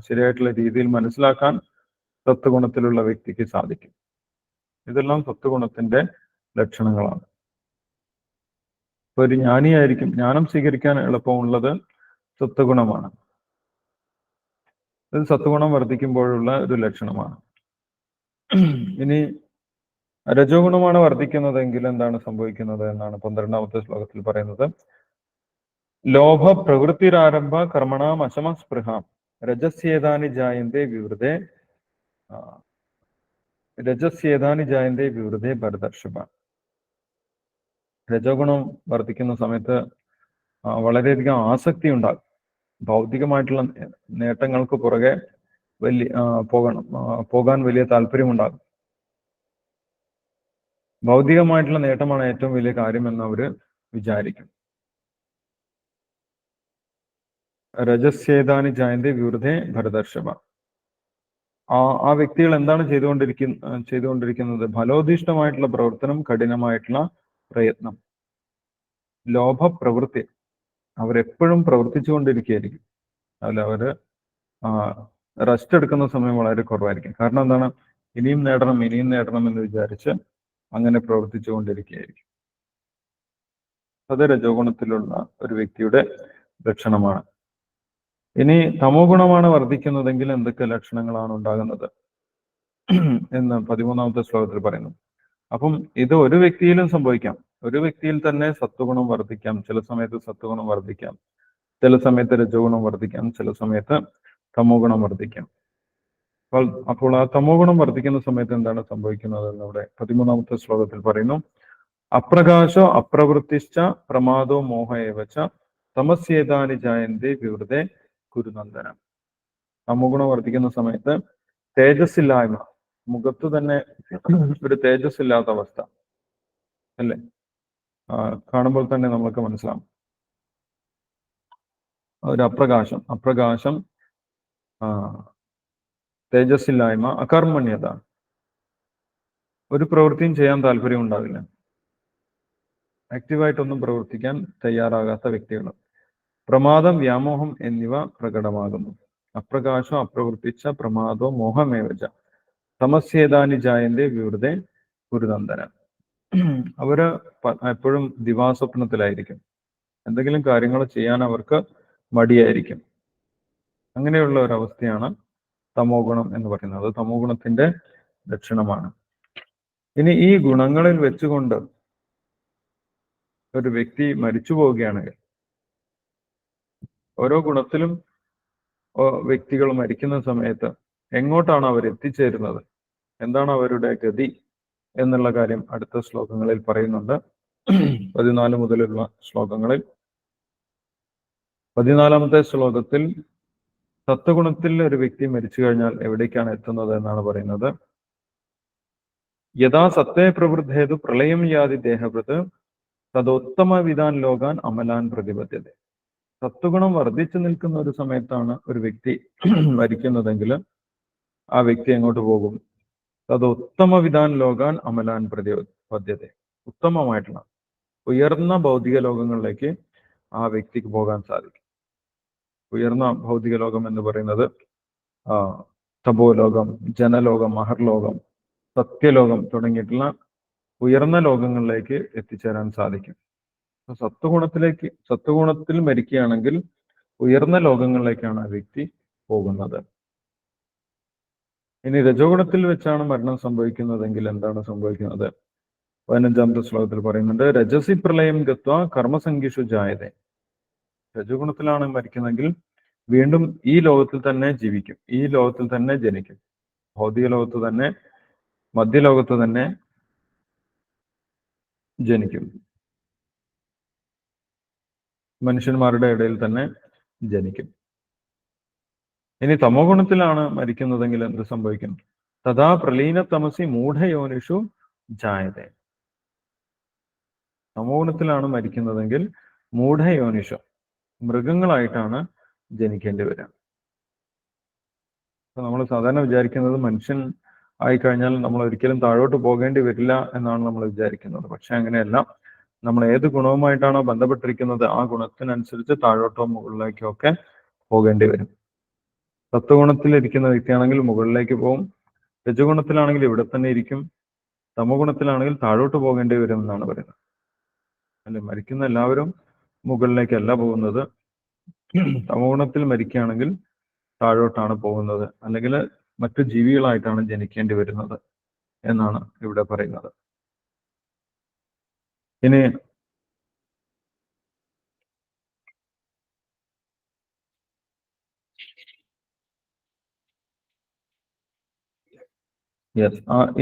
ശരിയായിട്ടുള്ള രീതിയിൽ മനസ്സിലാക്കാൻ സത്വഗുണത്തിലുള്ള വ്യക്തിക്ക് സാധിക്കും. ഇതെല്ലാം സത്വഗുണത്തിന്റെ ലക്ഷണങ്ങളാണ്. ഒരു ജ്ഞാനിയായിരിക്കും, ജ്ഞാനം സ്വീകരിക്കാൻ എളുപ്പമുള്ളത് സത്വഗുണമാണ്. ഇത് സത്വഗുണം വർദ്ധിക്കുമ്പോഴുള്ള ഒരു ലക്ഷണമാണ്. ഇനി രജോ ഗുണമാണ് വർദ്ധിക്കുന്നതെങ്കിൽ എന്താണ് സംഭവിക്കുന്നത് എന്നാണ് 12ാമത്തെ ശ്ലോകത്തിൽ പറയുന്നത്. ലോഭ പ്രവൃത്തിരാരംഭ കർമ്മണാം അശമ സ്പൃഹ രജസ്യേതാനി ജായന്തേ വിവൃതേ ഭരതർഷഭ. രജോ ഗുണം വർദ്ധിക്കുന്ന സമയത്ത് വളരെയധികം ആസക്തി ഉണ്ടാകും. ഭൗതികമായിട്ടുള്ള നേട്ടങ്ങൾക്ക് പുറകെ പോകാൻ വലിയ താല്പര്യമുണ്ടാകും. ഭൗതികമായിട്ടുള്ള നേട്ടമാണ് ഏറ്റവും വലിയ കാര്യമെന്ന് അവര് വിചാരിക്കും. രജസ്യേതാനി ജായന്തേ വിവൃതേ ഭരതർഷഭ. ആ വ്യക്തികൾ എന്താണ് ചെയ്തുകൊണ്ടിരിക്കുന്നത്? ഫലോദിഷ്ടമായിട്ടുള്ള പ്രവർത്തനം, കഠിനമായിട്ടുള്ള പ്രയത്നം, ലോഭപ്രവൃത്തി. അവരെപ്പോഴും പ്രവർത്തിച്ചുകൊണ്ടിരിക്കുകയായിരിക്കും. അതിൽ അവര് റെസ്റ്റ് എടുക്കുന്ന സമയം വളരെ കുറവായിരിക്കും. കാരണം എന്താണ്? ഇനിയും നേടണം എന്ന് വിചാരിച്ച് അങ്ങനെ പ്രവർത്തിച്ചുകൊണ്ടിരിക്കുകയായിരിക്കും. അത് രജോ ഗുണത്തിലുള്ള ഒരു വ്യക്തിയുടെ ലക്ഷണമാണ്. ഇനി തമോ ഗുണമാണ് വർദ്ധിക്കുന്നതെങ്കിൽ എന്തൊക്കെ ലക്ഷണങ്ങളാണ് ഉണ്ടാകുന്നത് എന്ന് 13ാമത്തെ ശ്ലോകത്തിൽ പറയുന്നു. അപ്പം ഇത് ഒരു വ്യക്തിയിലും സംഭവിക്കാം. ഒരു വ്യക്തിയിൽ തന്നെ സത്വഗുണം വർദ്ധിക്കാം, ചില സമയത്ത് സത്വഗുണം വർദ്ധിക്കാം, ചില സമയത്ത് രജോ ഗുണം വർദ്ധിക്കാം, ചില സമയത്ത് തമോ ഗുണം വർദ്ധിക്കാം. അപ്പോൾ ആ തമോ ഗുണം വർദ്ധിക്കുന്ന സമയത്ത് എന്താണ് സംഭവിക്കുന്നത് എന്ന് ഇവിടെ 13ാമത്തെ ശ്ലോകത്തിൽ പറയുന്നു. അപ്രകാശോ അപ്രവൃത്തിശ്ച പ്രമാദോ മോഹ ഏവച്ച തമസ്യേതാനി ജായന്തേ വിവൃതേ കുരുനന്ദനം. തമോ ഗുണം വർദ്ധിക്കുന്ന സമയത്ത് തേജസ്സില്ലായ്മ, മുഖത്ത് തന്നെ ഒരു തേജസ്സില്ലാത്ത അവസ്ഥ, അല്ലേ? കാണുമ്പോൾ തന്നെ നമ്മൾക്ക് മനസ്സിലാവും. ഒരു അപ്രകാശം, തേജസ്സില്ലായ്മ, അകർമ്മണ്യത, ഒരു പ്രവൃത്തിയും ചെയ്യാൻ താല്പര്യം ഉണ്ടാവില്ല. ആക്റ്റീവായിട്ടൊന്നും പ്രവർത്തിക്കാൻ തയ്യാറാകാത്ത വ്യക്തികൾ. പ്രമാദം, വ്യാമോഹം എന്നിവ പ്രകടമാകുന്നു. അപ്രകാശം അപ്രവർത്തിച്ച പ്രമാദോ മോഹമേവച തമസ്യേതാനി ജായന്തേ വിവൃതേ കുരുനന്ദനം. അവര് എപ്പോഴും ദിവാസ്വപ്നത്തിലായിരിക്കും. എന്തെങ്കിലും കാര്യങ്ങൾ ചെയ്യാൻ അവർക്ക് മടിയായിരിക്കും. അങ്ങനെയുള്ള ഒരവസ്ഥയാണ് തമോ ഗുണം എന്ന് പറയുന്നത്. തമോ ഗുണത്തിന്റെ ലക്ഷണമാണ്. ഇനി ഈ ഗുണങ്ങളിൽ വെച്ചുകൊണ്ട് ഒരു വ്യക്തി മരിച്ചു പോവുകയാണെങ്കിൽ, ഓരോ ഗുണത്തിലും വ്യക്തികൾ മരിക്കുന്ന സമയത്ത് എങ്ങോട്ടാണ് അവർ എത്തിച്ചേരുന്നത്, എന്താണ് അവരുടെ ഗതി എന്നുള്ള കാര്യം അടുത്ത ശ്ലോകങ്ങളിൽ പറയുന്നുണ്ട്. 14 മുതലുള്ള ശ്ലോകങ്ങളിൽ 14ാമത്തെ ശ്ലോകത്തിൽ സത്വഗുണത്തിൽ ഒരു വ്യക്തി മരിച്ചു കഴിഞ്ഞാൽ എവിടേക്കാണ് എത്തുന്നത് എന്നാണ് പറയുന്നത്. യഥാ സത്വേ പ്രവൃദ്ധേതു പ്രളയം യാതി ദേഹവൃത് തദോത്തമ വിധാൻ ലോകാൻ അമലാൻ പ്രതിബദ്ധത. സത്വഗുണം വർദ്ധിച്ചു നിൽക്കുന്ന ഒരു സമയത്താണ് ഒരു വ്യക്തി മരിക്കുന്നതെങ്കിൽ ആ വ്യക്തി എങ്ങോട്ട് പോകും? തദോത്തമ വിധാൻ ലോകാൻ അമലാൻ പ്രതിബദ്ധത. ഉത്തമമായിട്ടുള്ള ഉയർന്ന ഭൗതിക ലോകങ്ങളിലേക്ക് ആ വ്യക്തിക്ക് പോകാൻ സാധിക്കും. ഉയർന്ന ഭൗതിക ലോകം എന്ന് പറയുന്നത് തപോലോകം, ജനലോകം, മഹർലോകം, സത്യലോകം തുടങ്ങിയിട്ടുള്ള ഉയർന്ന ലോകങ്ങളിലേക്ക് എത്തിച്ചേരാൻ സാധിക്കും. സത്വഗുണത്തിൽ മരിക്കുകയാണെങ്കിൽ ഉയർന്ന ലോകങ്ങളിലേക്കാണ് ആ വ്യക്തി പോകുന്നത്. ഇനി രജോഗുണത്തിൽ വെച്ചാണ് മരണം സംഭവിക്കുന്നതെങ്കിൽ എന്താണ് സംഭവിക്കുന്നത്? 15ാമത്തെ ശ്ലോകത്തിൽ പറയുന്നുണ്ട്, രജസി പ്രളയം ഗത്വ കർമ്മസംഖ്യഷു ജായതേ. രജോഗുണത്തിലാണ് മരിക്കുന്നതെങ്കിൽ വീണ്ടും ഈ ലോകത്തിൽ തന്നെ ജീവിക്കും, ഈ ലോകത്തിൽ തന്നെ ജനിക്കും, ഭൗതിക ലോകത്ത് തന്നെ, മധ്യലോകത്ത് തന്നെ ജനിക്കും, മനുഷ്യന്മാരുടെ ഇടയിൽ തന്നെ ജനിക്കും. ഇനി തമോ ഗുണത്തിലാണ് മരിക്കുന്നതെങ്കിൽ എന്ത് സംഭവിക്കും? തഥാ പ്രലീന തമസി മൂഢയോനിഷു ജായതേ. തമോ ഗുണത്തിലാണ് മരിക്കുന്നതെങ്കിൽ മൂഢയോനിഷു, മൃഗങ്ങളായിട്ടാണ് ജനിക്കേണ്ടി വരിക. നമ്മൾ സാധാരണ വിചാരിക്കുന്നത് മനുഷ്യൻ ആയിക്കഴിഞ്ഞാൽ നമ്മൾ ഒരിക്കലും താഴോട്ട് പോകേണ്ടി വരില്ല എന്നാണ് നമ്മൾ വിചാരിക്കുന്നത്. പക്ഷെ അങ്ങനെയല്ല. നമ്മൾ ഏത് ഗുണവുമായിട്ടാണോ ബന്ധപ്പെട്ടിരിക്കുന്നത് ആ ഗുണത്തിനനുസരിച്ച് താഴോട്ടോ മുകളിലേക്കോ ഒക്കെ പോകേണ്ടി വരും. സത്വഗുണത്തിലിരിക്കുന്ന വ്യക്തിയാണെങ്കിൽ മുകളിലേക്ക് പോകും, രജഗുണത്തിലാണെങ്കിൽ ഇവിടെ തന്നെ ഇരിക്കും, തമോ ഗുണത്തിലാണെങ്കിൽ താഴോട്ട് പോകേണ്ടി വരും എന്നാണ് പറയുന്നത്. അല്ലെ, മരിക്കുന്ന എല്ലാവരും മുകളിലേക്കല്ല പോകുന്നത്. തമോ ഗുണത്തിൽ മരിക്കുകയാണെങ്കിൽ താഴോട്ടാണ് പോകുന്നത്, അല്ലെങ്കിൽ മറ്റു ജീവികളായിട്ടാണ് ജനിക്കേണ്ടി വരുന്നത് എന്നാണ് ഇവിടെ പറയുന്നത്. ഇനി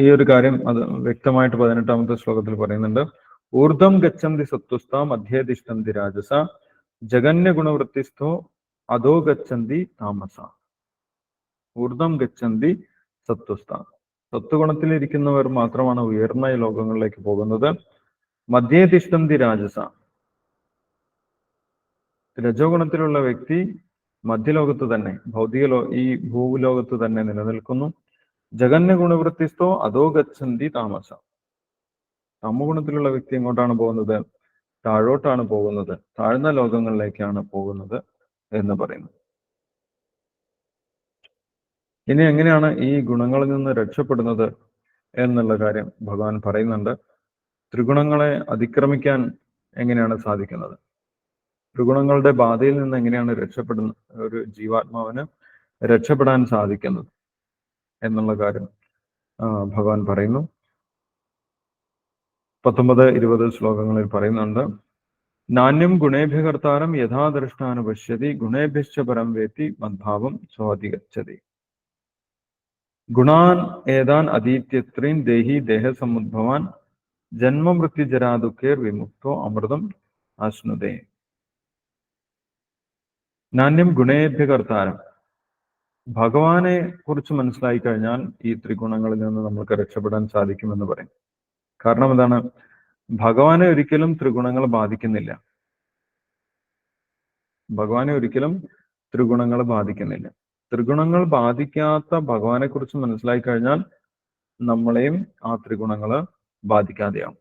ഈ ഒരു കാര്യം അത് വ്യക്തമായിട്ട് 18ാമത്തെ ശ്ലോകത്തിൽ പറയുന്നുണ്ട്. ഊർധം ഗച്ഛന്തി സത്വസ്ഥ മധ്യേ തിഷ്ഠന്തി രാജസ ജഗന്യ ഗുണവൃത്തിസ്ഥോ അധോ ഗച്ഛന്തി താമസ. ഊർധം ഗച്ഛന്തി സത്വസ്ഥ, സത്വഗുണത്തിലിരിക്കുന്നവർ മാത്രമാണ് ഉയർന്ന ലോകങ്ങളിലേക്ക് പോകുന്നത്. മധ്യേ തിഷ്ഠന്തി രാജസ, രജോ ഗുണത്തിലുള്ള വ്യക്തി മധ്യലോകത്ത് തന്നെ, ഈ ഭൂലോകത്ത് തന്നെ നിലനിൽക്കുന്നു. ജഗന്യ ഗുണവൃത്തിസ്ഥോ അധോ ഗച്ഛന്തി താമസ, തമോ ഗുണത്തിലുള്ള വ്യക്തി എങ്ങോട്ടാണ് പോകുന്നത്? താഴോട്ടാണ് പോകുന്നത്, താഴ്ന്ന ലോകങ്ങളിലേക്കാണ് പോകുന്നത് എന്ന് പറയുന്നു. ഇനി എങ്ങനെയാണ് ഈ ഗുണങ്ങളിൽ നിന്ന് രക്ഷപ്പെടുന്നത് എന്നുള്ള കാര്യം ഭഗവാൻ പറയുന്നുണ്ട്. ത്രിഗുണങ്ങളെ അതിക്രമിക്കാൻ എങ്ങനെയാണ് സാധിക്കുന്നത്? ത്രിഗുണങ്ങളുടെ ബാധയിൽ നിന്ന് എങ്ങനെയാണ് ഒരു ജീവാത്മാവിന് രക്ഷപ്പെടാൻ സാധിക്കുന്നത് എന്നുള്ള കാര്യം ഭഗവാൻ പറയുന്നു. 19-20 ശ്ലോകങ്ങളിൽ പറയുന്നുണ്ട്. നാന്യം ഗുണേഭ്യകർത്താരം യഥാദൃഷ്ടാനുപശ്യതി ഗുണേഭ്യശ്ച പരം വേത്തി മദ്ഭാവം സ്വാധിഗച്ഛതി. ഗുണാൻ ഏതാൻ അതീത്യത്രീൻ ദേഹി ദേഹസമുദ്ഭവാൻ ജന്മമൃത്യുജരാദുഃഖേർ വിമുക്തോ അമൃതം ആശ്നുതേ. നാന്യം ഗുണേഭ്യകർത്താരം, ഭഗവാനെ കുറിച്ച് മനസ്സിലായി കഴിഞ്ഞാൽ ഈ ത്രിഗുണങ്ങളിൽ നിന്ന് നമുക്ക് രക്ഷപ്പെടാൻ സാധിക്കുമെന്ന് പറയും. കാരണം എന്താണ്? ഭഗവാനെ ഒരിക്കലും ത്രിഗുണങ്ങൾ ബാധിക്കുന്നില്ല. ഭഗവാനെ ഒരിക്കലും ത്രിഗുണങ്ങൾ ബാധിക്കുന്നില്ല. ത്രിഗുണങ്ങൾ ബാധിക്കാത്ത ഭഗവാനെ കുറിച്ച് മനസ്സിലായി കഴിഞ്ഞാൽ നമ്മളെയും ആ ത്രിഗുണങ്ങള് ബാധിക്കാതെയാവും.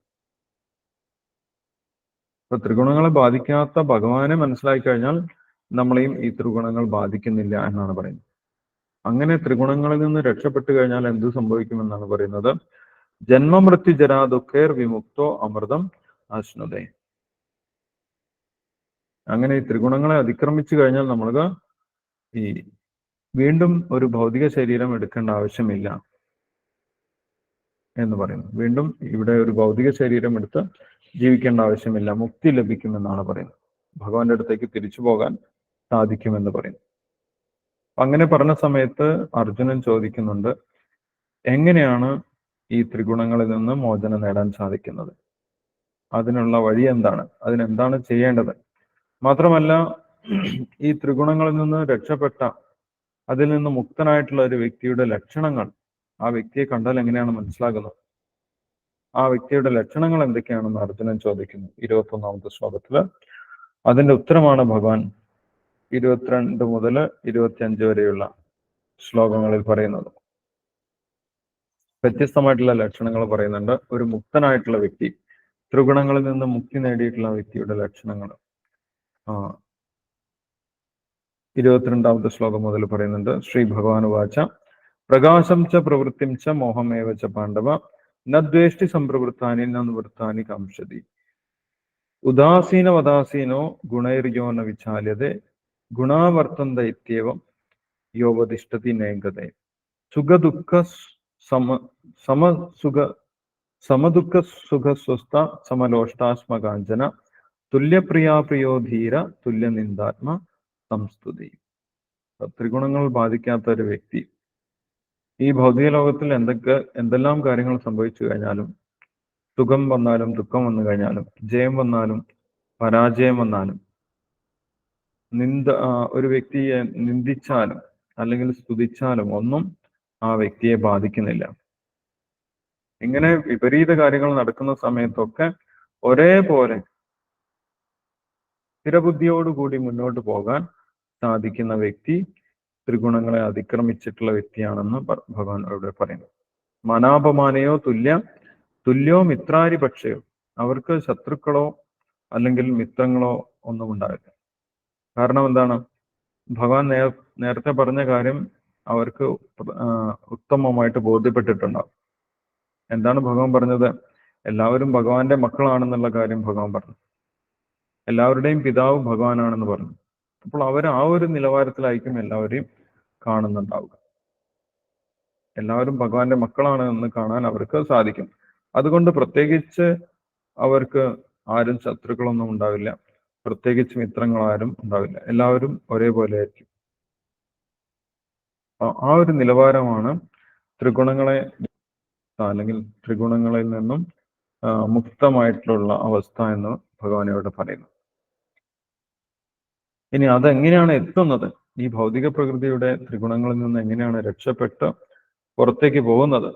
ഇപ്പൊ ത്രിഗുണങ്ങളെ ബാധിക്കാത്ത ഭഗവാനെ മനസ്സിലായി കഴിഞ്ഞാൽ നമ്മളെയും ഈ ത്രിഗുണങ്ങൾ ബാധിക്കുന്നില്ല എന്നാണ് പറയുന്നത്. അങ്ങനെ ത്രിഗുണങ്ങളിൽ നിന്ന് രക്ഷപ്പെട്ടു കഴിഞ്ഞാൽ എന്ത് സംഭവിക്കുമെന്നാണ് പറയുന്നത്? ജന്മമൃത്യു ജരാദുഃഖേർ വിമുക്തോ അമൃതം ആശ്നുതേ. അങ്ങനെ ഈ ത്രിഗുണങ്ങളെ അതിക്രമിച്ചു കഴിഞ്ഞാൽ നമ്മൾക്ക് ഈ വീണ്ടും ഒരു ഭൗതിക ശരീരം എടുക്കേണ്ട ആവശ്യമില്ല എന്ന് പറയുന്നു. വീണ്ടും ഇവിടെ ഒരു ഭൗതിക ശരീരം എടുത്ത് ജീവിക്കേണ്ട ആവശ്യമില്ല, മുക്തി ലഭിക്കുമെന്നാണ് പറയുന്നത്. ഭഗവാന്റെ അടുത്തേക്ക് തിരിച്ചു പോകാൻ സാധിക്കുമെന്ന് പറയുന്നു. അങ്ങനെ പറഞ്ഞ സമയത്ത് അർജുനൻ ചോദിക്കുന്നുണ്ട്, എങ്ങനെയാണ് ഈ ത്രിഗുണങ്ങളിൽ നിന്ന് മോചനം നേടാൻ സാധിക്കുന്നത്? അതിനുള്ള വഴി എന്താണ്? അതിനെന്താണ് ചെയ്യേണ്ടത്? മാത്രമല്ല, ഈ ത്രിഗുണങ്ങളിൽ നിന്ന് രക്ഷപ്പെട്ട, അതിൽ നിന്ന് മുക്തനായിട്ടുള്ള ഒരു വ്യക്തിയുടെ ലക്ഷണങ്ങൾ, ആ വ്യക്തിയെ കണ്ടാൽ എങ്ങനെയാണ് മനസ്സിലാകുന്നത്? ആ വ്യക്തിയുടെ ലക്ഷണങ്ങൾ എന്തൊക്കെയാണെന്ന് അർജുനൻ ചോദിക്കുന്നു 21ാമത്തെ ശ്ലോകത്തില്. അതിന്റെ ഉത്തരമാണ് ഭഗവാൻ 22 മുതൽ 25 വരെയുള്ള ശ്ലോകങ്ങളിൽ പറയുന്നത്. വ്യത്യസ്തമായിട്ടുള്ള ലക്ഷണങ്ങൾ പറയുന്നുണ്ട്. ഒരു മുക്തനായിട്ടുള്ള വ്യക്തി, ത്രിഗുണങ്ങളിൽ നിന്ന് മുക്തി നേടിയിട്ടുള്ള വ്യക്തിയുടെ ലക്ഷണങ്ങൾ 22ാമത്തെ ശ്ലോകം മുതൽ പറയുന്നുണ്ട്. ശ്രീ ഭഗവാൻ വാച പ്രകാശം ച പ്രവൃത്തിം ച മോഹമേവ ച പാണ്ഡവ നദ്വേഷ്ടി സംപ്രവൃത്താനി നവൃത്താനി കാംക്ഷതി. ഉദാസീനവദാസീനോ ഗുണൈർയോ ന വിചാല്യതേ ഗുണാവർത്തന്ത ഇത്യവം യോവതിഷ്ഠതി നേംഗതേ സുഖദുഃഖ സമദുഃഖ സുഖസ്വസ്ഥ സമലോഷ്ടാസ്മകാഞ്ചന തുല്യപ്രിയാപ്രിയോ ധീര തുല്യനിന്ദാത്മ സംസ്തുതി. ത്രിഗുണങ്ങൾ ബാധിക്കാത്ത ഒരു വ്യക്തി ഈ ഭൗതിക ലോകത്തിൽ എന്തെല്ലാം കാര്യങ്ങൾ സംഭവിച്ചു കഴിഞ്ഞാലും, സുഖം വന്നാലും ദുഃഖം വന്നു കഴിഞ്ഞാലും, ജയം വന്നാലും പരാജയം വന്നാലും, ഒരു വ്യക്തിയെ നിന്ദിച്ചാലും അല്ലെങ്കിൽ സ്തുതിച്ചാലും ഒന്നും ആ വ്യക്തിയെ ബാധിക്കുന്നില്ല. ഇങ്ങനെ വിപരീത കാര്യങ്ങൾ നടക്കുന്ന സമയത്തൊക്കെ ഒരേപോലെ സ്ഥിരബുദ്ധിയോടുകൂടി മുന്നോട്ട് പോകാൻ സാധിക്കുന്ന വ്യക്തി ത്രിഗുണങ്ങളെ അതിക്രമിച്ചിട്ടുള്ള വ്യക്തിയാണെന്ന് ഭഗവാൻ അവിടെ പറയുന്നു. മനാപമാനയോ തുല്യോ മിത്രാരി പക്ഷയോ, അവർക്ക് ശത്രുക്കളോ അല്ലെങ്കിൽ മിത്രങ്ങളോ ഒന്നും ഉണ്ടാവില്ല. കാരണം എന്താണ്? ഭഗവാൻ നേരത്തെ പറഞ്ഞ കാര്യം അവർക്ക് ഉത്തമമായിട്ട് ബോധ്യപ്പെട്ടിട്ടുണ്ടാവും. എന്താണ് ഭഗവാൻ പറഞ്ഞത്? എല്ലാവരും ഭഗവാന്റെ മക്കളാണെന്നുള്ള കാര്യം ഭഗവാൻ പറഞ്ഞു. എല്ലാവരുടെയും പിതാവ് ഭഗവാനാണെന്ന് പറഞ്ഞു. അപ്പോൾ അവർ ആ ഒരു നിലവാരത്തിലായിരിക്കും എല്ലാവരെയും കാണുന്നുണ്ടാവുക. എല്ലാവരും ഭഗവാന്റെ മക്കളാണ് എന്ന് കാണാൻ അവർക്ക് സാധിക്കും. അതുകൊണ്ട് പ്രത്യേകിച്ച് അവർക്ക് ആരും ശത്രുക്കളൊന്നും ഉണ്ടാവില്ല, പ്രത്യേകിച്ച് മിത്രങ്ങളാരും ഉണ്ടാവില്ല. എല്ലാവരും ഒരേപോലെ ആയിരിക്കും. ആ ഒരു നിലവാരമാണ് ത്രിഗുണങ്ങളെ അല്ലെങ്കിൽ ത്രിഗുണങ്ങളിൽ നിന്നും മുക്തമായിട്ടുള്ള അവസ്ഥ എന്ന് ഭഗവാൻ ഇവിടെ പറയുന്നു. ഇനി അതെങ്ങനെയാണ് എത്തുന്നത്? ഈ ഭൗതിക പ്രകൃതിയുടെ ത്രിഗുണങ്ങളിൽ നിന്ന് എങ്ങനെയാണ് രക്ഷപ്പെട്ട് പുറത്തേക്ക് പോകുന്നത്,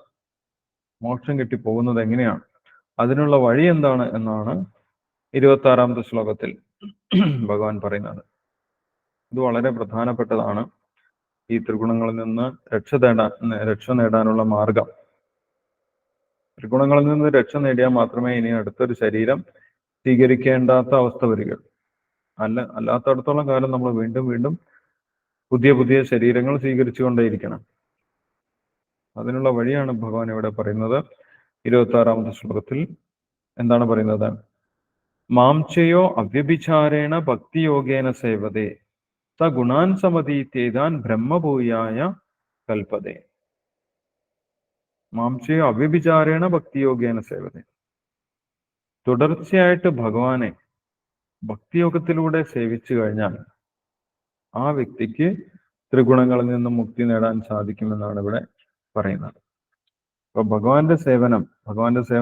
മോക്ഷം കിട്ടി പോകുന്നത് എങ്ങനെയാണ്, അതിനുള്ള വഴി എന്താണ് എന്നാണ് 26ാമത്തെ ശ്ലോകത്തിൽ ഭഗവാൻ പറയുന്നത്. ഇത് വളരെ പ്രധാനപ്പെട്ടതാണ്. ഈ ത്രിഗുണങ്ങളിൽ നിന്ന് രക്ഷ നേടാനുള്ള മാർഗം. ത്രിഗുണങ്ങളിൽ നിന്ന് രക്ഷ നേടിയാൽ മാത്രമേ ഇനി അടുത്തൊരു ശരീരം സ്വീകരിക്കേണ്ടാത്ത അവസ്ഥ വരികയുള്ളൂ. അല്ലാത്തടത്തോളം കാലം നമ്മൾ വീണ്ടും വീണ്ടും പുതിയ ശരീരങ്ങൾ സ്വീകരിച്ചുകൊണ്ടേയിരിക്കണം. അതിനുള്ള വഴിയാണ് ഭഗവാൻ ഇവിടെ പറയുന്നത്. 26ാമത്തെ ശ്ലോകത്തിൽ എന്താണ് പറയുന്നത്? മാംചയോ അവ്യഭിചാരേണ ഭക്തിയോഗേന സേവതേ സ ഗുണാൻ സമതീത്യേതാൻ ബ്രഹ്മഭൂയായ കൽപ്പതേ. മാംചയോ അവ്യഭിചാരേണ ഭക്തിയോഗേന സേവതേ. തുടർച്ചയായിട്ട് ഭഗവാനെ ഭക്തിയോഗത്തിലൂടെ സേവിച്ചു കഴിഞ്ഞാൽ ആ വ്യക്തിക്ക് ത്രിഗുണങ്ങളിൽ നിന്നും മുക്തി നേടാൻ സാധിക്കുമെന്നാണ് ഇവിടെ പറയുന്നത്. അപ്പൊ ഭഗവാന്റെ സേവനം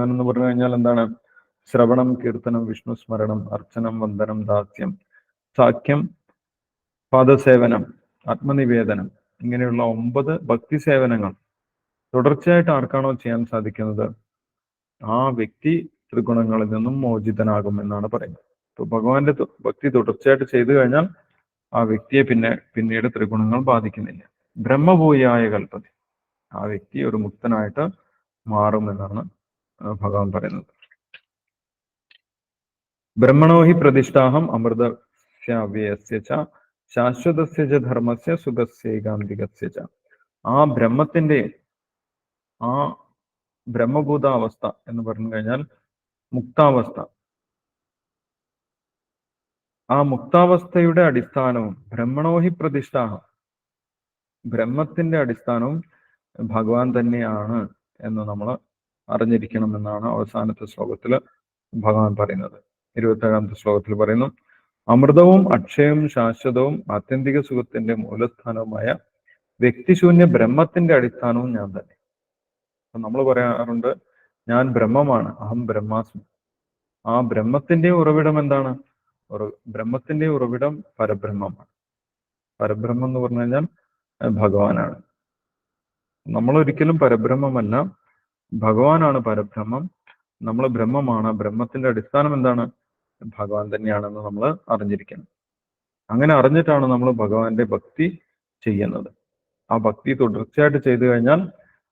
എന്ന് പറഞ്ഞു കഴിഞ്ഞാൽ എന്താണ്? ശ്രവണം, കീർത്തനം, വിഷ്ണു സ്മരണം, അർച്ചനം, വന്ദനം, ദാസ്യം, സാഖ്യം, പാദസേവനം, ആത്മനിവേദനം, ഇങ്ങനെയുള്ള 9 ഭക്തി സേവനങ്ങൾ തുടർച്ചയായിട്ട് ആർക്കാണോ ചെയ്യാൻ സാധിക്കുന്നത് ആ വ്യക്തി ത്രിഗുണങ്ങളിൽ നിന്നും മോചിതനാകും എന്നാണ് പറയുന്നത്. ഇപ്പൊ ഭഗവാന്റെ ഭക്തി തുടർച്ചയായിട്ട് ചെയ്തു കഴിഞ്ഞാൽ ആ വ്യക്തിയെ പിന്നീട് ത്രിഗുണങ്ങൾ ബാധിക്കുന്നില്ല. ബ്രഹ്മഭൂയായ കൽപ്പതി, ആ വ്യക്തി ഒരു മുക്തനായിട്ട് മാറുമെന്നാണ് ഭഗവാൻ പറയുന്നത്. ബ്രഹ്മണോ ഹി പ്രതിഷ്ഠാഹം അമൃതസ്യ അവ്യയസ്യ ച ശാശ്വതസ്യ ച ധർമ്മസ്യ സുഖസ്യൈകാന്തികസ്യ ച. ആ ബ്രഹ്മത്തിന്റെ ആ ബ്രഹ്മഭൂതാവസ്ഥ എന്ന് പറഞ്ഞു കഴിഞ്ഞാൽ മുക്താവസ്ഥ. ആ മുക്താവസ്ഥയുടെ അടിസ്ഥാനവും ബ്രഹ്മണോഹി പ്രതിഷ്ഠാഹം, ബ്രഹ്മത്തിന്റെ അടിസ്ഥാനവും ഭഗവാൻ തന്നെയാണ് എന്ന് നമ്മൾ അറിഞ്ഞിരിക്കണം എന്നാണ് അവസാനത്തെ ശ്ലോകത്തിൽ ഭഗവാൻ പറയുന്നത്. 27ാമത്തെ ശ്ലോകത്തിൽ പറയുന്നു, അമൃതവും അക്ഷയവും ശാശ്വതവും ആത്യന്തിക സുഖത്തിന്റെ മൂലസ്ഥാനവുമായ വ്യക്തിശൂന്യ ബ്രഹ്മത്തിന്റെ അടിസ്ഥാനവും ഞാൻ തന്നെ. നമ്മൾ പറയാറുണ്ട്, ഞാൻ ബ്രഹ്മമാണ്, അഹം ബ്രഹ്മാസ്മി. ആ ബ്രഹ്മത്തിന്റെ ഉറവിടം എന്താണ്? ബ്രഹ്മത്തിന്റെ ഉറവിടം പരബ്രഹ്മമാണ്. പരബ്രഹ്മം എന്ന് പറഞ്ഞു കഴിഞ്ഞാൽ ഭഗവാനാണ്. നമ്മൾ ഒരിക്കലും പരബ്രഹ്മമല്ല, ഭഗവാനാണ് പരബ്രഹ്മം. നമ്മൾ ബ്രഹ്മമാണ്. ബ്രഹ്മത്തിന്റെ അടിസ്ഥാനം എന്താണ്? ഭഗവാൻ തന്നെയാണെന്ന് നമ്മൾ അറിഞ്ഞിരിക്കണം. അങ്ങനെ അറിഞ്ഞിട്ടാണ് നമ്മൾ ഭഗവാന്റെ ഭക്തി ചെയ്യുന്നത്. ആ ഭക്തി തുടർച്ചയായിട്ട് ചെയ്തു കഴിഞ്ഞാൽ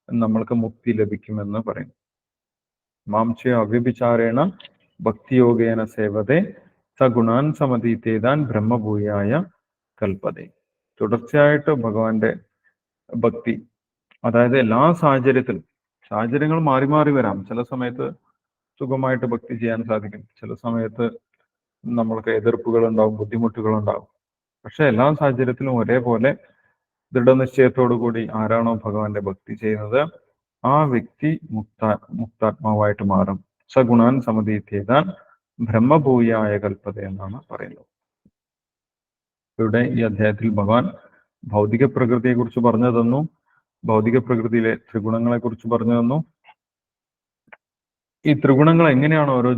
നമ്മൾക്ക് മുക്തി ലഭിക്കുമെന്ന് പറയും. മാംചയോ അവ്യഭിചാരേണ ഭക്തിയോഗേന സേവതേ സഗുണാൻ സമതീതേതാൻ ബ്രഹ്മഭൂയായ കൽപ്പതേ. തുടർച്ചയായിട്ട് ഭഗവാന്റെ ഭക്തി, അതായത് എല്ലാ സാഹചര്യങ്ങൾ മാറി മാറി വരാം. ചില സമയത്ത് സുഖമായിട്ട് ഭക്തി ചെയ്യാൻ സാധിക്കും, ചില സമയത്ത് നമ്മൾക്ക് എതിർപ്പുകളുണ്ടാവും, ബുദ്ധിമുട്ടുകളുണ്ടാവും. പക്ഷെ എല്ലാ സാഹചര്യത്തിലും ഒരേപോലെ ദൃഢനിശ്ചയത്തോടു കൂടി ആരാണോ ഭഗവാന്റെ ഭക്തി ചെയ്യുന്നത് ആ വ്യക്തി മുക്താത്മാവായിട്ട് മാറും. സഗുണാൻ സമതീത്യേതാൻ ബ്രഹ്മഭൂയായ കൽപ്പത എന്നാണ് പറയുന്നത്. ഇവിടെ ഈ അധ്യായത്തിൽ ഭഗവാൻ ഭൗതിക പ്രകൃതിയെ കുറിച്ച് പറഞ്ഞു തന്നു, ഭൗതിക പ്രകൃതിയിലെ ത്രിഗുണങ്ങളെ കുറിച്ച് പറഞ്ഞു തന്നു. ഈ ത്രിഗുണങ്ങൾ എങ്ങനെയാണ് ഓരോ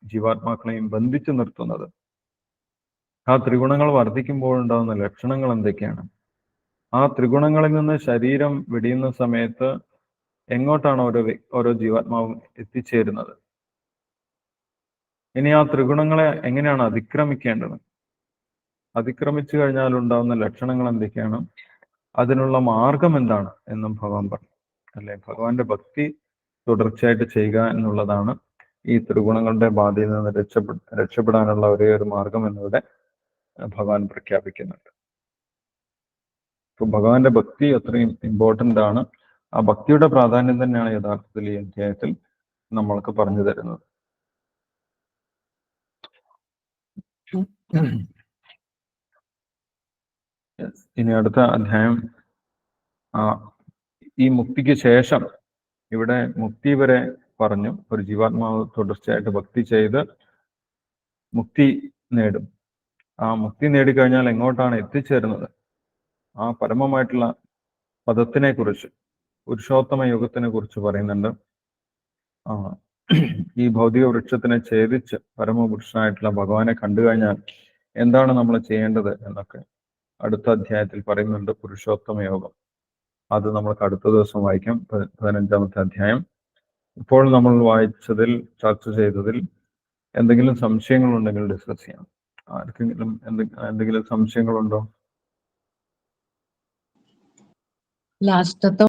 ജീവാത്മാക്കളെയും ബന്ധിച്ചു നിർത്തുന്നത്, ആ ത്രിഗുണങ്ങൾ വർദ്ധിക്കുമ്പോൾ ഉണ്ടാകുന്ന ലക്ഷണങ്ങൾ എന്തൊക്കെയാണ്, ആ ത്രിഗുണങ്ങളിൽ നിന്ന് ശരീരം വെടിയുന്ന സമയത്ത് എങ്ങോട്ടാണ് ഓരോ ജീവാത്മാവും എത്തിച്ചേരുന്നത്, ഇനി ആ ത്രിഗുണങ്ങളെ എങ്ങനെയാണ് അതിക്രമിക്കേണ്ടത്, അതിക്രമിച്ചു കഴിഞ്ഞാൽ ഉണ്ടാകുന്ന ലക്ഷണങ്ങൾ എന്തൊക്കെയാണ്, അതിനുള്ള മാർഗം എന്താണ് എന്നും ഭഗവാൻ പറഞ്ഞു. അല്ലെ, ഭഗവാന്റെ ഭക്തി തുടർച്ചയായിട്ട് ചെയ്യുക എന്നുള്ളതാണ് ഈ ത്രിഗുണങ്ങളുടെ ബാധയിൽ നിന്ന് രക്ഷപ്പെടാനുള്ള ഒരേ ഒരു മാർഗം എന്നിവിടെ ഭഗവാൻ പ്രഖ്യാപിക്കുന്നുണ്ട്. അപ്പൊ ഭഗവാന്റെ ഭക്തി അത്രയും ഇമ്പോർട്ടൻ്റ് ആണ്. ആ ഭക്തിയുടെ പ്രാധാന്യം തന്നെയാണ് യഥാർത്ഥത്തിൽ ഈ അധ്യായത്തിൽ നമ്മൾക്ക് പറഞ്ഞു തരുന്നത്. ഇനി അടുത്ത അധ്യായം ഈ മുക്തിക്ക് ശേഷം, ഇവിടെ മുക്തി വരെ പറഞ്ഞു. ഒരു ജീവാത്മാവ് തുടർച്ചയായിട്ട് ഭക്തി ചെയ്ത് മുക്തി നേടും. ആ മുക്തി നേടിക്കഴിഞ്ഞാൽ എങ്ങോട്ടാണ് എത്തിച്ചേരുന്നത്, ആ പരമമായിട്ടുള്ള പദത്തിനെ കുറിച്ച്, പുരുഷോത്തമ യുഗത്തിനെ കുറിച്ച് പറയുന്നുണ്ട്. ഈ ഭൗതിക വൃക്ഷത്തിനെ ഛേദിച്ച് പരമപുരുഷനായിട്ടുള്ള ഭഗവാനെ കണ്ടു കഴിഞ്ഞാൽ എന്താണ് നമ്മൾ ചെയ്യേണ്ടത് എന്നൊക്കെ അടുത്ത അധ്യായത്തിൽ പറയുന്നുണ്ട്. പുരുഷോത്തമ യോഗം, അത് നമ്മൾക്ക് അടുത്ത ദിവസം വായിക്കാം. 15-ാമത്തെ അധ്യായം. ഇപ്പോൾ നമ്മൾ വായിച്ചതിൽ, ചർച്ച ചെയ്തതിൽ എന്തെങ്കിലും സംശയങ്ങളുണ്ടെങ്കിൽ ഡിസ്കസ് ചെയ്യാം. ആർക്കെങ്കിലും എന്തെങ്കിലും സംശയങ്ങളുണ്ടോ? ലാസ്റ്റത്തെ